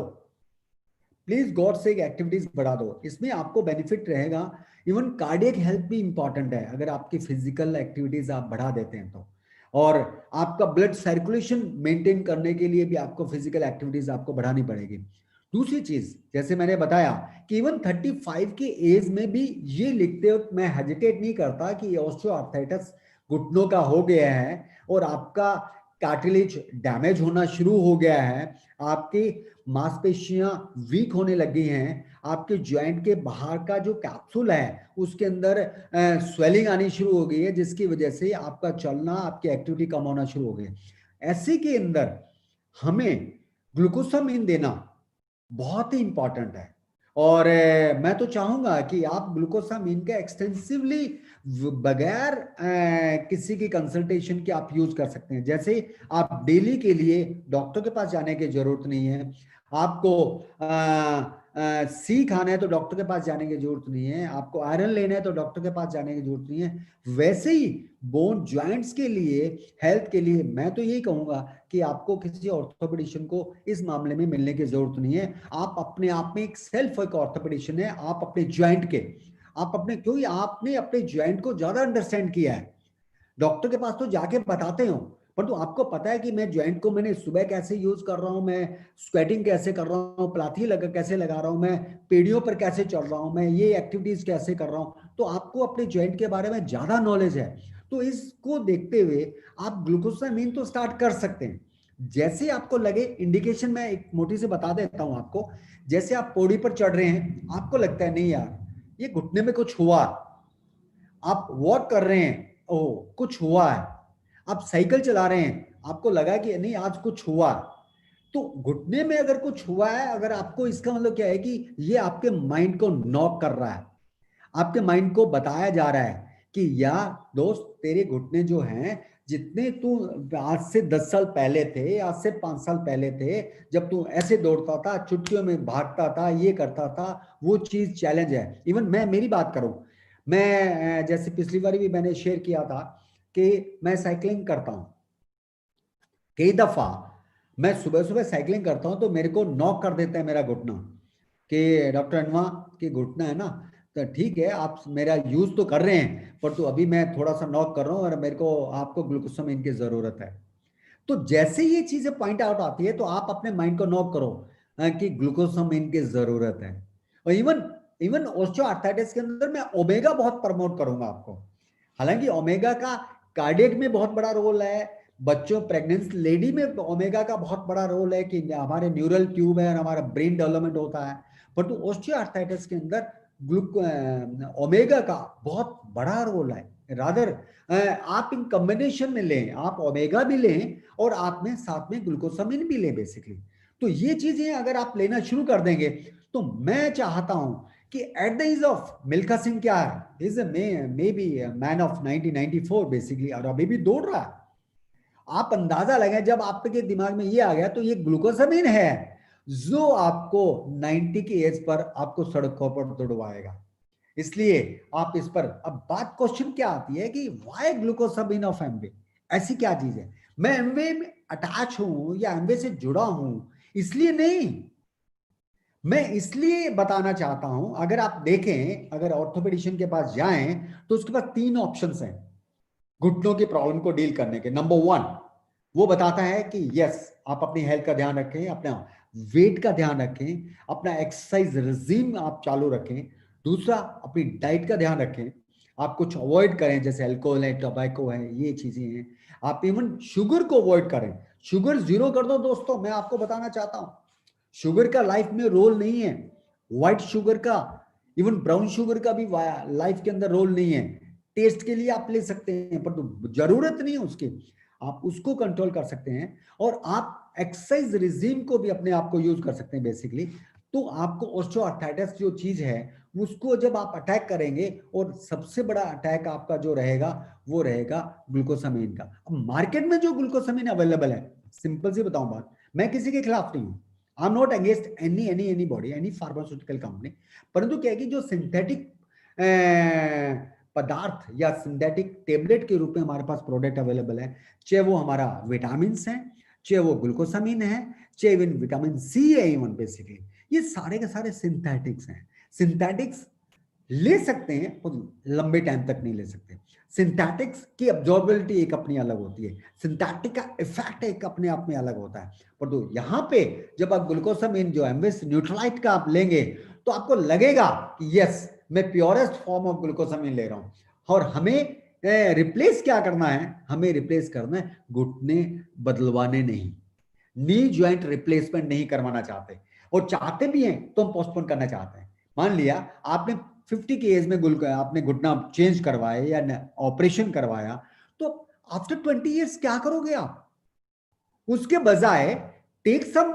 प्लीज गॉड से एक्टिविटीज बढ़ा दो, इसमें आपको बेनिफिट रहेगा। इवन कार्डियक हेल्थ भी इंपॉर्टेंट है, अगर आपकी फिजिकल एक्टिविटीज आप बढ़ा देते हैं तो। और आपका ब्लड सर्कुलेशन मेंटेन करने के लिए भी आपको फिजिकल एक्टिविटीज आपको बढ़ानी पड़ेगी। दूसरी चीज, जैसे मैंने बताया कि इवन 35 की एज में भी, ये लिखते वक्त मैं हेजिटेट नहीं करता कि ऑस्टियोआर्थराइटिस घुटनों का हो गया है और आपका कार्टिलेज डैमेज होना शुरू हो गया है, आपकी मांसपेशियां वीक होने लगी हैं, आपके ज्वाइंट के बाहर का जो कैप्सूल है उसके अंदर स्वेलिंग आनी शुरू हो गई है, जिसकी वजह से आपका चलना, आपकी एक्टिविटी कम होना शुरू हो गई। ऐसे के अंदर हमें ग्लूकोसामाइन देना बहुत ही इंपॉर्टेंट है। और मैं तो चाहूंगा कि आप ग्लूकोसामाइन का एक्सटेंसिवली बगैर किसी की कंसल्टेशन के आप यूज कर सकते हैं। जैसे आप डेली के लिए डॉक्टर के पास जाने की जरूरत नहीं है, आपको सी खाना है तो डॉक्टर के पास जाने की जरूरत नहीं है, आपको आयरन लेना है तो डॉक्टर के पास जाने की जरूरत नहीं है। वैसे ही बोन ज्वाइंट्स के लिए, हेल्थ के लिए, मैं तो यही कहूंगा कि आपको किसी ऑर्थोपेडिशियन को इस मामले में मिलने की जरूरत नहीं है। आप अपने आप में एक सेल्फ एक ऑर्थोपेडिशियन है, आप अपने ज्वाइंट के, आप अपने, क्योंकि आपने अपने ज्वाइंट को ज्यादा अंडरस्टैंड किया है। डॉक्टर के पास तो जाके बताते हो, परंतु आपको पता है कि मैं ज्वाइंट को मैंने सुबह कैसे यूज कर रहा हूं, मैं स्क्वेटिंग कैसे कर रहा हूं, प्लाथी लगा कैसे लगा रहा हूं, मैं पेड़ियों पर कैसे चल रहा हूं, मैं ये एक्टिविटीज कैसे कर रहा हूं। तो आपको अपने ज्वाइंट के बारे में ज्यादा नॉलेज है। तो इसको देखते हुए आप ग्लूकोसामाइन तो स्टार्ट कर सकते हैं। जैसे आपको लगे, इंडिकेशन मैं एक मोटी से बता देता हूं आपको। जैसे आप पौड़ी पर चढ़ रहे हैं, आपको लगता है नहीं यार ये घुटने में कुछ हुआ, आप वॉक कर रहे हैं, ओह कुछ हुआ है, आप साइकिल चला रहे हैं, आपको लगा कि नहीं आज कुछ हुआ, तो घुटने में अगर कुछ हुआ है, अगर आपको, इसका मतलब क्या है कि ये आपके माइंड को नॉक कर रहा है, आपके माइंड को बताया जा रहा है कि यार दोस्त, तेरे घुटने जो हैं, जितने तू आज से 10 साल पहले थे, आज से 5 साल पहले थे, जब तू ऐसे दौड़ता था, चुटकियों में भागता था, ये करता था, वो चीज चैलेंज है। इवन मैं मेरी बात करूं, मैं जैसे पिछली बार भी मैंने शेयर किया था कि मैं साइकिलिंग करता हूं। कई दफा मैं सुबह सुबह साइकिलिंग करता हूं तो मेरे को नॉक कर देता है मेरा घुटना कि डॉक्टर अनवा की घुटना है ना, तो ठीक है आप मेरा यूज तो कर रहे हैं, पर तो अभी मैं थोड़ा सा नॉक कर रहा हूं और मेरे को आपको ग्लूकोसामाइन की जरूरत है। तो जैसे ये चीजें पॉइंट आउट आती है तो आप अपने माइंड को नॉक करो कि ग्लूकोसामाइन की जरूरत है। और इवन इवन ऑस्टियोआर्थराइटिस के अंदर मैं ओमेगा बहुत प्रमोट करूंगा आपको। हालांकि ओमेगा का कार्डियक में बहुत बड़ा रोल है, बच्चों प्रेग्नेंट लेडी में ओमेगा का बहुत बड़ा रोल है कि हमारे न्यूरल ट्यूब है और हमारा ब्रेन डेवलपमेंट होता है। पर तो ऑस्टियोआर्थराइटिस के अंदर ओमेगा का बहुत बड़ा रोल है। रादर आप इन कॉम्बिनेशन में लें, आप ओमेगा भी लें और आप में साथ में ग्लूकोसामाइन भी लें बेसिकली। तो ये चीजें अगर आप लेना शुरू कर देंगे तो मैं चाहता हूं कि at the age of Milkha Singh क्या है, is maybe man of 1994 basically, और अभी भी दौड़ रहा है। आप अंदाजा लगाएं, जब आपके दिमाग में ये आ गया तो ये ग्लूकोसामाइन है जो आपको 90 की एज पर आपको सड़कों पर दौड़वाएगा। इसलिए आप इस पर, अब बात क्वेश्चन क्या आती है कि व्हाई ग्लूकोसामाइन ऑफ एमवे, ऐसी क्या चीज है? मैं एमवे में अटैच हूं या एमवे से जुड़ा हूं इसलिए नहीं, मैं इसलिए बताना चाहता हूं। अगर आप देखें, अगर ऑर्थोपेडिशियन के पास जाएं तो उसके पास 3 ऑप्शंस हैं घुटनों की प्रॉब्लम को डील करने के। नंबर 1, वो बताता है कि यस आप अपनी हेल्थ का ध्यान रखें, अपना वेट का ध्यान रखें, अपना एक्सरसाइज रिजीम आप चालू रखें। दूसरा, अपनी डाइट का ध्यान रखें, आप कुछ अवॉइड करें, जैसे अल्कोहल है, टोबैको है, ये चीजें हैं। आप इवन शुगर को अवॉइड करें, शुगर 0 कर दो दोस्तों। मैं आपको बताना चाहता हूं शुगर का लाइफ में रोल नहीं है, व्हाइट शुगर का, इवन ब्राउन शुगर का भी लाइफ के अंदर रोल नहीं है। टेस्ट के लिए आप ले सकते हैं पर तो जरूरत नहीं है उसकी, आप उसको कंट्रोल कर सकते हैं। और आप एक्सरसाइज रिजीम को भी अपने आप को यूज कर सकते हैं बेसिकली। तो आपको ऑस्टियोआर्थराइटिस जो चीज है उसको जब आप अटैक करेंगे, और सबसे बड़ा अटैक आपका जो रहेगा वो रहेगा ग्लूकोसामाइन का। अब मार्केट में जो ग्लूकोसामाइन अवेलेबल है, सिंपल सी बताऊं बात, मैं किसी के खिलाफ नहीं हूं, I am not against any body, any pharmaceutical company. परंतु क्या है कि जो सिंथेटिक पदार्थ या सिंथेटिक टेबलेट के रूप में हमारे पास प्रोडक्ट अवेलेबल है, चाहे वो हमारा विटामिन है, चाहे वो ग्लूकोसामाइन है, चाहे इवन विटामिन सी है, इवन बेसिकली ये सारे के सारे सिंथेटिक्स हैं। सिंथेटिक्स ले सकते हैं और लंबे टाइम तक नहीं ले सकते। सिंथेटिक्स की अब्जॉर्बिलिटी एक अपनी अलग होती है, सिंथेटिक का इफेक्ट एक अपने आप में अलग होता है। पर तो यहाँ पे जब आप ग्लूकोसामाइन जो एमवेस न्यूट्रलाइट का आप लेंगे तो आपको लगेगा कि यस मैं प्योरेस्ट फॉर्म ऑफ ग्लूकोसामाइन ले रहा हूं। और हमें रिप्लेस क्या करना है, हमें रिप्लेस करना है घुटने बदलवाने नहीं, नी ज्वाइंट रिप्लेसमेंट नहीं करवाना चाहते, और चाहते भी हैं तो हम पोस्टपोन करना चाहते हैं। मान लिया आपने 50 की एज में आपने घुटना चेंज करवाया या ऑपरेशन करवाया, तो आफ्टर 20 इयर्स क्या करोगे आप? उसके बजाय टेक सम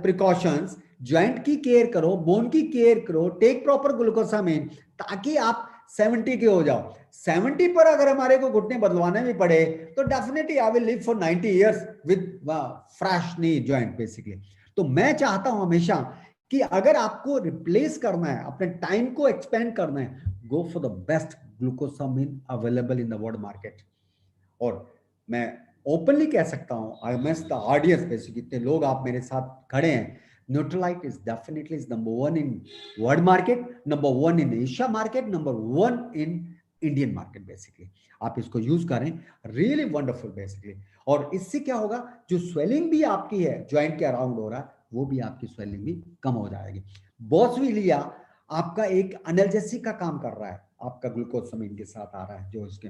प्रिकॉशंस, ज्वाइंट की केयर करो, बोन की केयर करो, टेक प्रॉपर ग्लूकोसामाइन, ताकि आप 70 के हो जाओ। 70 पर अगर हमारे को घुटने बदलवाने भी पड़े तो definitely I will live for 90 years with fresh knee joint basically. तो मैं चाहता हूं हमेशा कि अगर आपको रिप्लेस करना है, अपने टाइम को एक्सपेंड करना है, गो for the best glucosamine available in the world market. और मैं ओपनली कह सकता हूं, I am the audience basically, इतने लोग आप मेरे साथ खड़े हैं, Nutrilite is definitely is number 1 in world market, number 1 in Asia market, number 1 in Indian market basically. आप इसको यूज करें, रियली वंडरफुल बेसिकली। और इससे क्या होगा, जो स्वेलिंग भी आपकी है ज्वाइंट के अराउंड हो रहा है, वो भी आपकी स्वेलिंग भी कम हो जाएगी। बॉसविलिया आपका एक एनाल्जेसिक का काम कर रहा है, आपका ग्लूकोसामाइन के साथ आ रहा है जो इसके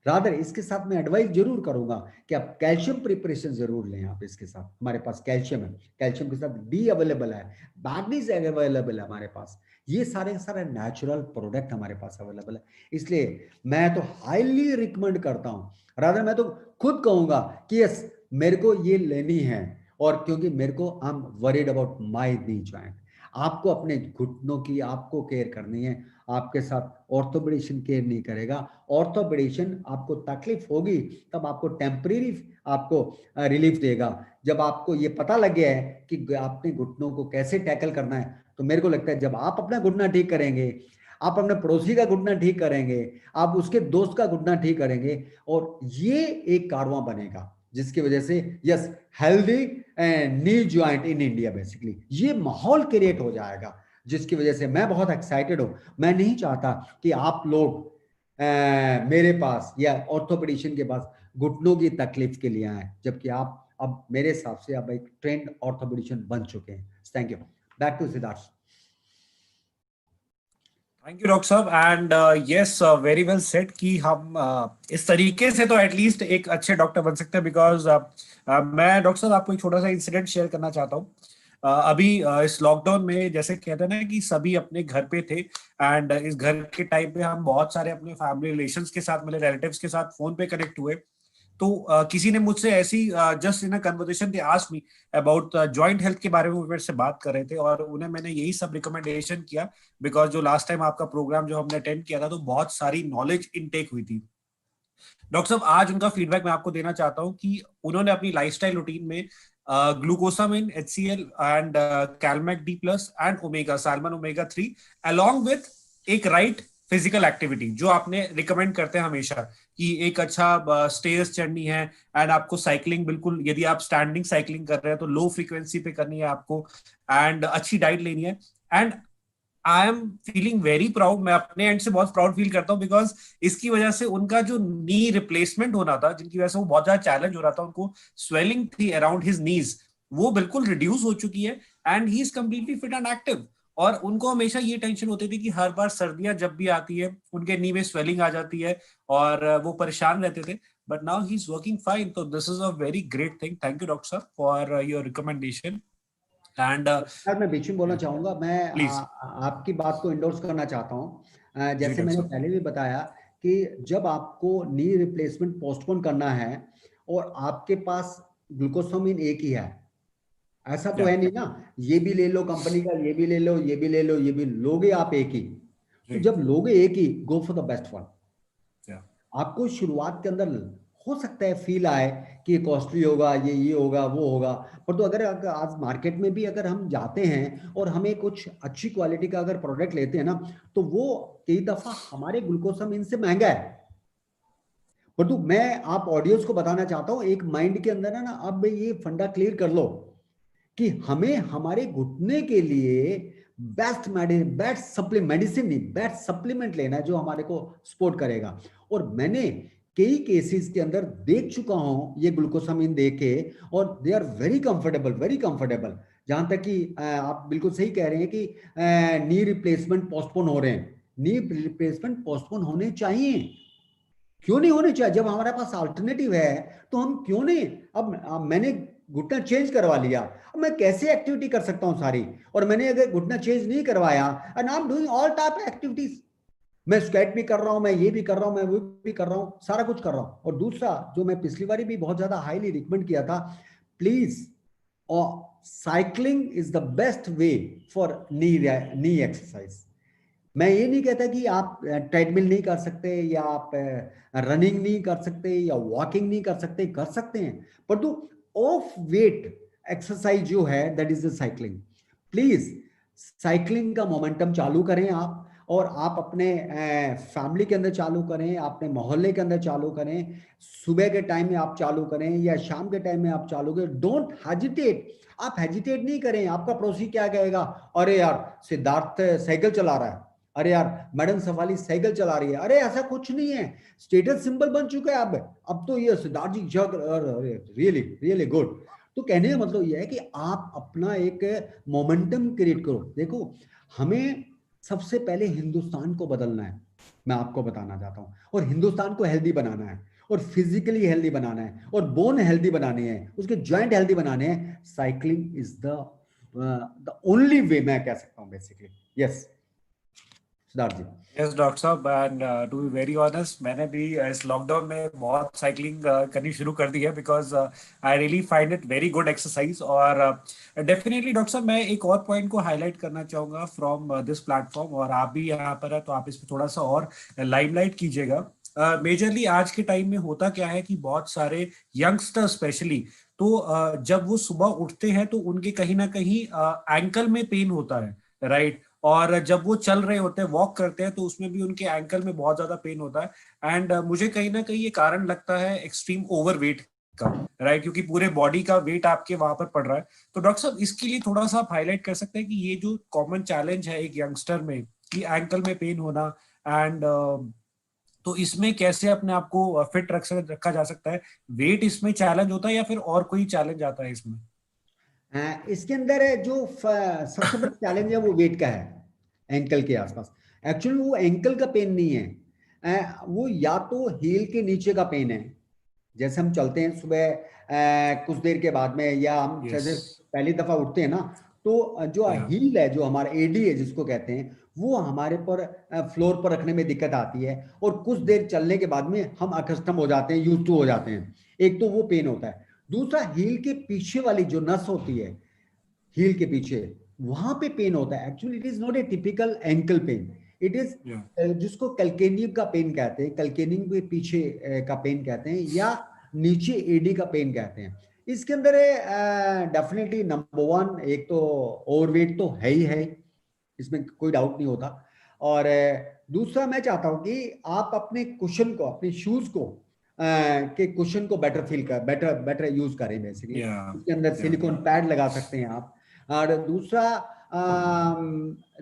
रादर। इसके साथ मैं एडवाइस जरूर करूंगा कि आप कैल्शियम प्रिपरेशन जरूर लें। आप इसके साथ, हमारे पास कैल्शियम है, कैल्शियम के साथ डी अवेलेबल है, मैग्नीज अवेलेबल है हमारे पास, ये सारे नेचुरल प्रोडक्ट हमारे पास अवेलेबल है। इसलिए मैं तो हाईली रिकमेंड करता हूं, रादर मैं तो खुद कहूंगा कि यस मेरे को ये लेनी है। और क्योंकि मेरे को I am worried about my knee joint. आपको अपने घुटनों की आपको केयर करनी है, आपके साथ ऑर्थोपेडिशियन केयर नहीं करेगा। ऑर्थोपेडिशियन आपको तकलीफ होगी तब आपको टेम्परेरी आपको रिलीफ देगा। जब आपको ये पता लग गया है कि अपने घुटनों को कैसे टैकल करना है, तो मेरे को लगता है जब आप अपना घुटना ठीक करेंगे, आप अपने पड़ोसी का घुटना ठीक करेंगे, आप उसके दोस्त का घुटना ठीक करेंगे, और ये एक कारवां बनेगा जिसकी वजह से yes healthy knee joint in India, basically ये माहौल क्रिएट हो जाएगा, जिसकी वजह से मैं बहुत एक्साइटेड हूं। मैं नहीं चाहता कि आप लोग मेरे पास या ऑर्थोपेडिशियन के पास घुटनों की तकलीफ के लिए आए, जबकि आप अब मेरे हिसाब से आप एक ट्रेंड ऑर्थोपेडिशियन बन चुके हैं। Thank you. Back to Siddharth. Thank you doctor साहब। And yes, very well said कि हम इस तरीके से तो एटलीस्ट एक अच्छे डॉक्टर बन सकते हैं। बिकॉज मैं डॉक्टर साहब आपको एक छोटा सा इंसिडेंट शेयर करना चाहता हूँ। अभी इस लॉकडाउन में जैसे कहते हैं ना कि सभी अपने घर पे थे, एंड इस घर के टाइम पे हम बहुत सारे अपने फैमिली रिलेशंस के साथ, मेरे रिलेटिव्स के साथ फोन पे कनेक्ट हुए। तो किसी ने मुझसे ऐसी just in a conversation they asked me about joint health के बारे में, वो मेरे से बात कर रहे थे और उन्हें मैंने यही सब रिकमेंडेशन किया। बिकॉज जो लास्ट टाइम आपका प्रोग्राम जो हमने अटेंड किया था तो बहुत सारी नॉलेज इनटेक हुई थी। डॉक्टर साहब आज उनका फीडबैक मैं आपको देना चाहता हूं कि उन्होंने अपनी लाइफस्टाइल रूटीन में ग्लूकोसामिन, HCl एंड कैलमेक D+ and omega, salmon omega 3 along with एक राइट फिजिकल एक्टिविटी जो आपने रिकमेंड करते हैं हमेशा कि एक अच्छा स्टेयर्स चढ़नी है, एंड आपको साइकिलिंग बिल्कुल, यदि आप स्टैंडिंग साइकिलिंग कर रहे हैं तो लो फ्रीक्वेंसी पे करनी है आपको, एंड अच्छी डाइट लेनी है। And I am feeling very proud, मैं अपने एंड से बहुत प्राउड फील करता हूँ बिकॉज इसकी वजह से उनका जो नी रिप्लेसमेंट होना था, जिनकी वजह से वो बहुत ज्यादा चैलेंज हो रहा था, उनको स्वेलिंग थी अराउंड हिज नीज, वो बिल्कुल रिड्यूस हो चुकी है and he is completely fit and active. और उनको हमेशा ये टेंशन होती थी कि हर बार सर्दियां जब भी आती है उनके नी में स्वेलिंग आ जाती है और वो परेशान रहते थे, but now he is working fine. तो this is a very great thing. Thank you doctor साहब for your recommendation. And sir मैं बीच में बोलना चाहूंगा, मैं प्लीज आपकी बात को इंडोर्स करना चाहता हूँ। जी जैसे डॉक्टर मैंने साहब। पहले भी बताया कि जब आपको नी रिप्लेसमेंट पोस्टपोन करना है और आपके पास ग्लूकोसामिन एक ही है, ऐसा तो या है नहीं ना, ये भी ले लो कंपनी का, ये भी ले लो, ये भी ले लो, ये भी लोगे आप एक ही। तो जी जब लोगे एक ही, go for the best one. या आपको शुरुआत के अंदर हो सकता है फील आए कि कॉस्टली होगा, ये होगा, वो होगा, पर तो अगर आज मार्केट में भी अगर हम जाते हैं और हमें कुछ अच्छी क्वालिटी का अगर प्रोडक्ट लेते हैं ना, तो वो कई दफा हमारे ग्लूकोसामिन से महंगा है। परंतु मैं आप ऑडियंस को बताना चाहता हूं, एक माइंड के अंदर है ना, अब ये फंडा क्लियर कर लो कि हमें हमारे घुटने के लिए बेस्ट मेडिसिन नहीं, बेस्ट सप्लीमेंट लेना है जो हमारे को सपोर्ट करेगा। और मैंने कई केसेस के अंदर देख चुका हूं ये ग्लूकोसामिन दे के, और they are very comfortable, very comfortable. जहां तक कि आप बिल्कुल सही कह रहे हैं कि नी रिप्लेसमेंट पोस्टपोन हो रहे हैं। नी रिप्लेसमेंट पोस्टपोन होने चाहिए, क्यों नहीं होने चाहिए? जब हमारे पास अल्टरनेटिव है तो हम क्यों नहीं? अब मैंने घुटना चेंज करवा लिया, अब मैं कैसे एक्टिविटी कर सकता हूं सारी? और मैंने अगर घुटना चेंज नहीं करवाया, and I am doing all type activities, मैं स्क्वाट भी कर रहा हूं, मैं ये भी कर रहा हूं, मैं वो भी कर रहा हूं, सारा कुछ कर रहा हूं। और दूसरा जो मैं पिछली बार भी बहुत ज्यादा हाईली रिकमेंड किया था, प्लीज, और cycling is the best way for knee exercise. मैं ये नहीं कहता कि आप ट्रेडमिल नहीं कर सकते या आप रनिंग नहीं कर सकते या वॉकिंग नहीं कर सकते, कर सकते हैं, पर तो ऑफ वेट एक्सरसाइज जो है that is the cycling. Please cycling का मोमेंटम चालू करें आप, और आप अपने फैमिली के अंदर चालू करें, अपने मोहल्ले के अंदर चालू करें, सुबह के टाइम में आप चालू करें या शाम के टाइम में आप चालू करें। डोंट हेजिटेट, आप हेजिटेट नहीं करें। आपका पड़ोसी क्या कहेगा? अरे यार सिद्धार्थ साइकिल चला रहा है, अरे यार मैडम सफाली साइकिल चला रही है। अरे ऐसा कुछ नहीं है, स्टेटस सिंबल बन चुका है अब तो ये सिद्धार्थ जी जग, रियली रियली गुड। तो कहने का मतलब ये है कि आप अपना एक मोमेंटम क्रिएट करो। देखो, हमें सबसे पहले हिंदुस्तान को बदलना है, मैं आपको बताना चाहता हूं, और हिंदुस्तान को हेल्दी बनाना है, और फिजिकली हेल्दी बनाना है, और बोन हेल्दी बनाने हैं, उसके जॉइंट हेल्दी बनाने हैं। Cycling is the only way, मैं कह सकता हूं basically. Yes Siddharth ji. Yes doctor साहब, and to be very honest, मैंने भी इस लॉकडाउन में बहुत साइकिलिंग करनी शुरू कर दी है, because I really find it very good exercise. और डेफिनेटली डॉक्टर साहब, मैं एक और पॉइंट को हाईलाइट करना चाहूंगा फ्रॉम दिस प्लेटफॉर्म, और आप भी यहाँ पर है तो आप इस पर थोड़ा सा और लाइमलाइट कीजिएगा। मेजरली आज के टाइम में होता क्या है कि बहुत सारे यंगस्टर स्पेशली, तो जब वो सुबह उठते हैं तो उनके कहीं ना कहीं एंकल में पेन होता है, राइट। और जब वो चल रहे होते हैं, वॉक करते हैं, तो उसमें भी उनके एंकल में बहुत ज्यादा पेन होता है। एंड मुझे कहीं ना कहीं ये कारण लगता है एक्सट्रीम ओवरवेट का, राइट, क्योंकि पूरे बॉडी का वेट आपके वहां पर पड़ रहा है। तो डॉक्टर साहब, इसके लिए थोड़ा सा आप हाईलाइट कर सकते हैं कि ये जो कॉमन चैलेंज है एक यंगस्टर में कि एंकल में पेन होना, एंड तो इसमें कैसे अपने आप को फिट रखा जा सकता है? वेट इसमें चैलेंज होता है या फिर और कोई चैलेंज आता है इसमें? इसके अंदर सबसे बड़ा चैलेंज है वो वेट का है, एंकल के आसपास। एक्चुअली वो एंकल का पेन नहीं है, वो या तो हील के नीचे का पेन है। जैसे हम चलते हैं सुबह कुछ देर के बाद में, या हम जैसे पहली दफा उठते हैं ना, तो जो हील है, जो हमारा एडी है जिसको कहते हैं, वो हमारे पर फ्लोर पर रखने में दिक्कत आती है, और कुछ देर चलने के बाद में हम अकस्टम हो जाते हैं, यूज टू हो जाते हैं। एक तो वो पेन होता है। दूसरा, हील के पीछे वाली जो नस होती है, हील के पीछे, वहां पे पेन होता है। Actually it is not a typical ankle pain, it is जिसको कैल्केनियम का पेन कहते हैं, कैल्केनियम के पीछे का पेन कहते हैं, या नीचे एडी का पेन कहते हैं। इसके अंदर डेफिनेटली नंबर वन, एक तो ओवरवेट तो है ही है, इसमें कोई डाउट नहीं होता। और दूसरा, मैं चाहता हूं कि आप अपने कुशन को, अपने शूज को के कुशन को बेटर यूज करें बेसिकली। इसके अंदर सिलिकॉन पैड लगा सकते हैं आप। और दूसरा,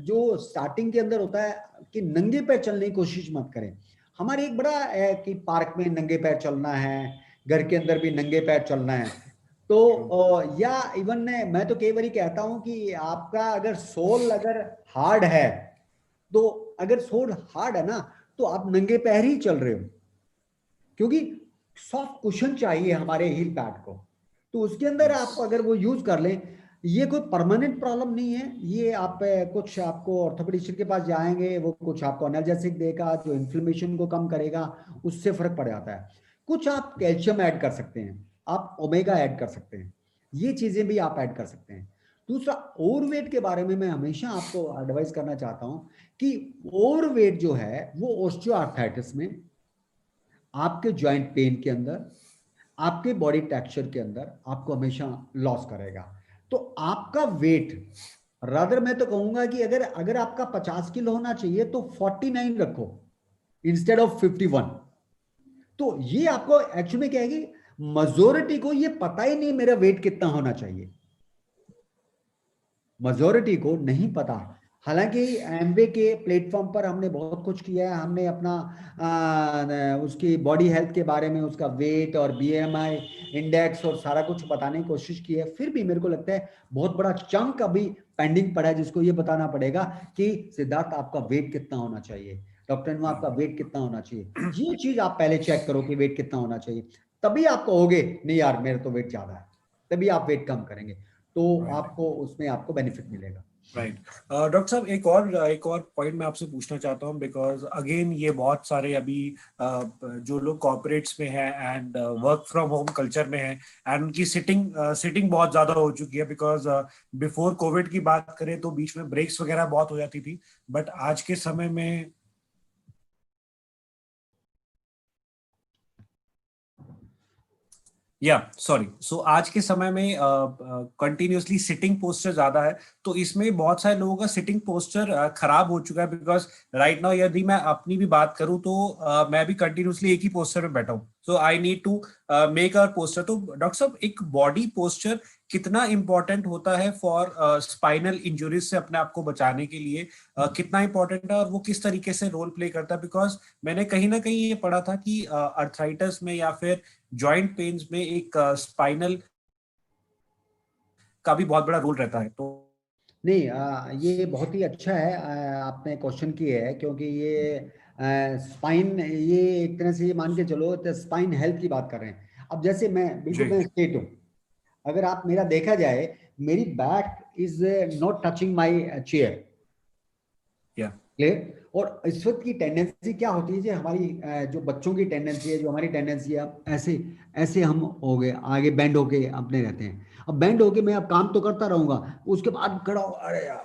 जो स्टार्टिंग के अंदर होता है कि नंगे पैर चलने की कोशिश मत करें। हमारे एक बड़ा है कि पार्क में नंगे पैर चलना है, घर के अंदर भी नंगे पैर चलना है। तो या इवन मैं तो कई बार कहता हूं कि आपका अगर सोल अगर हार्ड है, तो अगर सोल हार्ड है ना, तो आप नंगे पैर ही चल रहे हो, क्योंकि सॉफ्ट कुशन चाहिए हमारे हील पैड को। तो उसके अंदर आप अगर वो यूज कर लें, ये कोई परमानेंट प्रॉब्लम नहीं है। ये आप कुछ आपको ऑर्थोपेडिशियन के पास जाएंगे, वो कुछ आपको एनाल्जेसिक देगा जो इन्फ्लेमेशन को कम करेगा, उससे फर्क पड़ जाता है। कुछ आप कैल्शियम ऐड कर सकते हैं, आप ओमेगा ऐड कर सकते हैं, ये चीजें भी आप ऐड कर सकते हैं। दूसरा, ओवरवेट के बारे में मैं हमेशा आपको एडवाइस करना चाहता हूं कि ओवरवेट जो है वो ऑस्टियोआर्थराइटिस में, आपके जॉइंट पेन के अंदर, आपके बॉडी टेक्सचर के अंदर आपको हमेशा लॉस करेगा। तो आपका वेट, रादर मैं तो कहूंगा कि अगर अगर आपका 50 किलो होना चाहिए तो 49 रखो इंस्टेड ऑफ 51। तो ये आपको एक्चुअली क्या है कि मेजॉरिटी को ये पता ही नहीं मेरा वेट कितना होना चाहिए, मेजॉरिटी को नहीं पता। हालांकि एमवे के प्लेटफॉर्म पर हमने बहुत कुछ किया है, हमने अपना उसकी बॉडी हेल्थ के बारे में, उसका वेट और बीएमआई इंडेक्स और सारा कुछ बताने की कोशिश की है। फिर भी मेरे को लगता है बहुत बड़ा चंक अभी पेंडिंग पड़ा है, जिसको ये बताना पड़ेगा कि सिद्धार्थ आपका वेट कितना होना चाहिए, डॉक्टर ने आपका वेट कितना होना चाहिए। ये चीज आप पहले चेक करो कि वेट कितना होना चाहिए, तभी आप कहोगे नहीं यार मेरा तो वेट ज्यादा है, तभी आप वेट कम करेंगे, तो आपको उसमें आपको बेनिफिट मिलेगा। राइट। डॉक्टर साहब, एक और पॉइंट मैं आपसे पूछना चाहता हूँ, बिकॉज अगेन ये बहुत सारे अभी जो लोग कॉर्पोरेट्स में हैं and work from home culture में हैं, एंड उनकी सिटिंग बहुत ज्यादा हो चुकी है, बिकॉज बिफोर कोविड की बात करें तो बीच में ब्रेक्स वगैरह बहुत हो जाती थी, बट आज के समय में सो आज के समय में कंटिन्यूअसली सिटिंग पोस्चर ज्यादा है, तो इसमें बहुत सारे लोगों का सिटिंग पोस्चर खराब हो चुका है। बिकॉज राइट नाउ यदि मैं अपनी भी बात करूं तो मैं भी कंटिन्यूअसली एक ही पोस्चर में बैठा हूं, so I need to make our posture. तो डॉक्टर साहब, एक बॉडी पोस्चर कितना इंपॉर्टेंट होता है फॉर स्पाइनल इंजुरीज से अपने आप को बचाने के लिए, कितना इंपॉर्टेंट है और वो किस तरीके से रोल प्ले करता है? बिकॉज मैंने कहीं ना कहीं ये पढ़ा था कि अर्थराइटिस में या फिर जॉइंट पेन्स में एक स्पाइनल का भी बहुत बड़ा रोल रहता है। तो नहीं, ये बहुत ही अच्छा है आपने क्वेश्चन किया है, क्योंकि ये स्पाइन, ये एक तरह से ये मान के चलो तो स्पाइन हेल्थ की बात कर रहे हैं। अब जैसे मैं स्ट्रेट हूँ, अगर आप मेरा देखा जाए, मेरी back is not touching my chair, clear. और इस वक्त की टेंडेंसी क्या होती है, जो हमारी जो बच्चों की टेंडेंसी है, जो हमारी टेंडेंसी है, ऐसे ऐसे हम हो गए आगे बेंड होके अपने रहते हैं। अब बेंड होके मैं अब काम तो करता रहूंगा, उसके बाद खड़ा हो, अरे यार,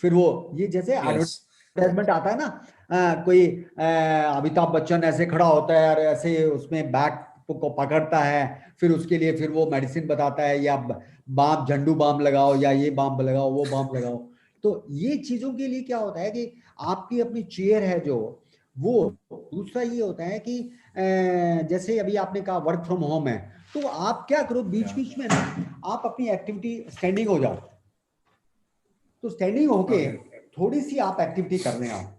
फिर वो ये जैसे Yes. एडवर्टाइजमेंट आता है ना, कोई अमिताभ बच्चन ऐसे खड़ा होता है और ऐसे उसमें बैक को पकड़ता है, फिर उसके लिए फिर वो मेडिसिन बताता है, या बाम, झंडू बाम लगाओ, या ये बाम लगाओ, वो बाम लगाओ। तो ये चीजों के लिए क्या होता है कि आपकी अपनी चेयर है जो, वो दूसरा ये होता है कि जैसे अभी आपने कहा वर्क फ्रॉम होम है, तो आप क्या करो, बीच बीच में ना आप अपनी एक्टिविटी स्टैंडिंग हो जाओ। तो स्टैंडिंग होके थोड़ी सी आप एक्टिविटी कर लें, आप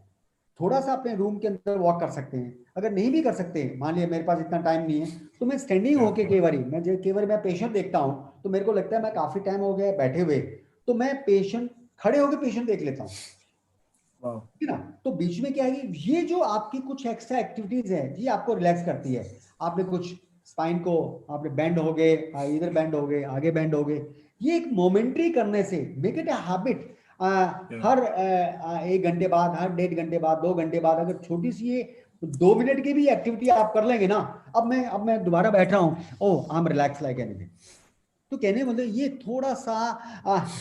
थोड़ा सा अपने रूम के अंदर वॉक कर सकते हैं। अगर नहीं भी कर सकते, मान लिया मेरे पास इतना टाइम नहीं है, तो मैं स्टैंडिंग होके कई बार मैं पेशेंट देखता हूँ, तो मेरे को लगता है मैं काफी टाइम हो गया बैठे हुए, तो मैं पेशेंट खड़े होके पेशेंट देख लेता हूँ, ठीक है ना। तो बीच में क्या है कि ये जो आपकी कुछ एक्स्ट्रा एक्टिविटीज है, ये आपको रिलैक्स करती है। आपने कुछ स्पाइन को आपने बेंड हो गए, इधर बेंड हो गए, आगे बेंड हो गए, ये एक मोमेंट्री करने से मेक इट ए हैबिट। हर 1 घंटे बाद, हर 1.5 घंटे बाद, 2 घंटे बाद, अगर छोटी सी ये 2 मिनट की भी एक्टिविटी आप कर लेंगे ना, अब मैं दोबारा बैठ रहा हूँ, oh I am relax like anything. तो कहने मतलब ये थोड़ा सा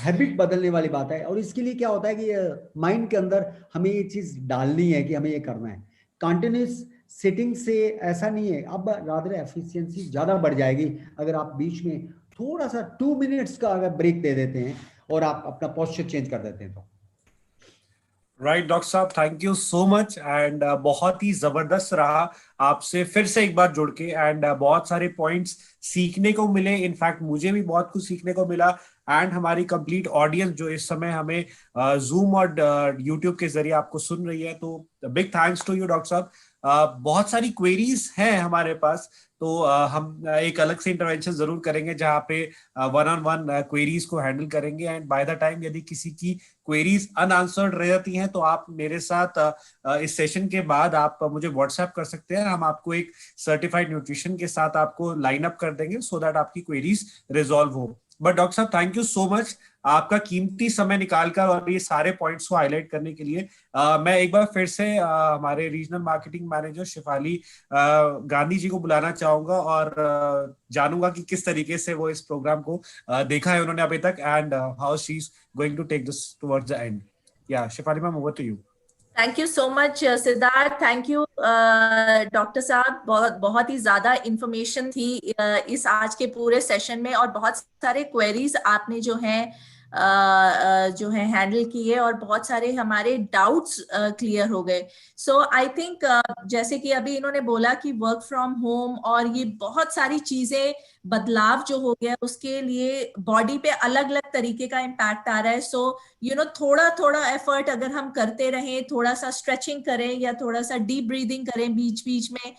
हैबिट बदलने वाली बात है। और इसके लिए क्या होता है कि माइंड के अंदर हमें ये चीज डालनी है कि हमें ये करना है। कंटिन्यूस सिटिंग से ऐसा नहीं है, अब रादर एफिशिएंसी ज्यादा बढ़ जाएगी अगर आप बीच में थोड़ा सा 2 मिनट्स का अगर ब्रेक दे देते हैं और आप अपना पोस्चर चेंज कर देते हैं तो। राइट डॉक्टर साहब, thank you so much and बहुत ही जबरदस्त रहा आपसे फिर से एक बार जुड़ के एंड बहुत सारे पॉइंट्स सीखने को मिले। इनफैक्ट मुझे भी बहुत कुछ सीखने को मिला एंड हमारी कंप्लीट ऑडियंस जो इस समय हमें जूम और यूट्यूब के जरिए आपको सुन रही है, तो big thanks to you doctor साहब। बहुत सारी क्वेरीज हैं हमारे पास, तो हम एक अलग से इंटरवेंशन जरूर करेंगे जहाँ पे वन ऑन वन क्वेरीज को हैंडल करेंगे। एंड बाय द टाइम यदि किसी की क्वेरीज अनआंसर्ड रहती हैं तो आप मेरे साथ इस सेशन के बाद आप मुझे व्हाट्सएप कर सकते हैं, हम आपको एक सर्टिफाइड न्यूट्रिशन के साथ आपको लाइन अप कर देंगे सो दैट आपकी क्वेरीज रिजॉल्व हो। बट डॉक्टर साहब थैंक यू सो मच आपका कीमती समय निकालकर और ये सारे पॉइंट्स को हाईलाइट करने के लिए। मैं एक बार फिर से हमारे regional marketing manager Shifali Gandhi ji को बुलाना चाहूंगा और जानूंगा कि किस तरीके से वो इस प्रोग्राम को देखा है उन्होंने अभी तक and how she is going to take this towards the end. Yeah Shifali ma'am, over to you. Thank you so much Siddharth, thank you doctor साहब। बहुत ही ज्यादा इंफॉर्मेशन थी इस आज के पूरे सेशन में, और बहुत सारे क्वेरीज आपने जो है हैंडल किए, और बहुत सारे हमारे डाउट्स क्लियर हो गए। सो आई थिंक जैसे कि अभी इन्होंने बोला कि वर्क फ्रॉम होम और ये बहुत सारी चीजें बदलाव जो हो गया उसके लिए बॉडी पे अलग अलग तरीके का इम्पैक्ट आ रहा है। सो थोड़ा थोड़ा एफर्ट अगर हम करते रहें, थोड़ा सा स्ट्रेचिंग करें या थोड़ा सा डीप ब्रीदिंग करें बीच बीच में,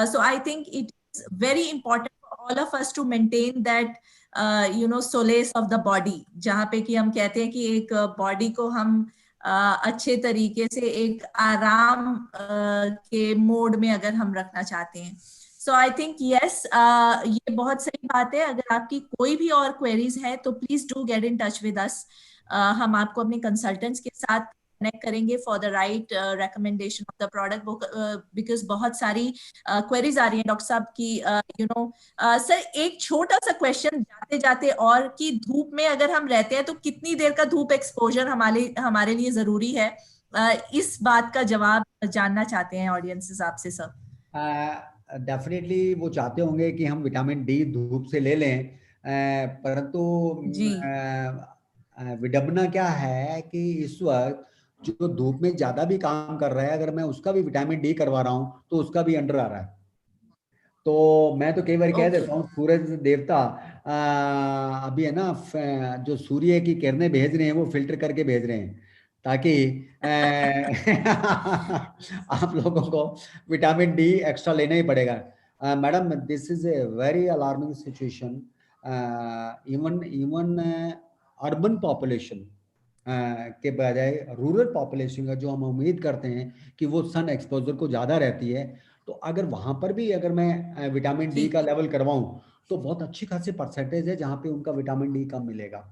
so I think it is very important for all of us to maintain that solace of the body, जहाँ पे कि हम कहते हैं कि एक बॉडी को हम अच्छे तरीके से एक आराम के मोड में अगर हम रखना चाहते हैं। सो आई थिंक यस, ये बहुत सही बात है। अगर आपकी कोई भी और क्वेरीज है तो please do get in touch with us. हम आपको अपने कंसल्टेंट्स के साथ कनेक्ट करेंगे for the right recommendation of the product, because बहुत सारी क्वेरीज आ रही हैं डॉक्टर साहब की सर एक छोटा सा क्वेश्चन जाते जाते, और कि धूप में अगर हम रहते हैं तो कितनी देर का धूप एक्सपोजर हमारे लिए जरूरी है, इस बात का जवाब जानना चाहते हैं ऑडियंसेस आपसे सर। डेफिनेटली वो चाहते होंगे कि हम विटामिन डी धूप से ले लें, परंतु जी विडंबना क्या है कि इस वक्त जो धूप में ज्यादा भी काम कर रहा है, अगर मैं उसका भी विटामिन डी करवा रहा हूँ तो उसका भी अंडर आ रहा है। तो मैं तो कई बार कह देता हूँ, सूरज देवता अभी है ना, जो सूर्य की किरणें भेज रहे हैं वो फिल्टर करके भेज रहे हैं, ताकि आप लोगों को विटामिन डी एक्स्ट्रा लेना ही पड़ेगा। Madam, this is a very alarming situation. Even urban population के बजाय रूरल पॉपुलेशन का, जो हम उम्मीद करते हैं कि वो सन एक्सपोजर को ज़्यादा रहती है, तो अगर वहां पर भी अगर मैं विटामिन डी का लेवल करवाऊं तो बहुत अच्छी खासी परसेंटेज है जहां पे उनका विटामिन डी कम मिलेगा।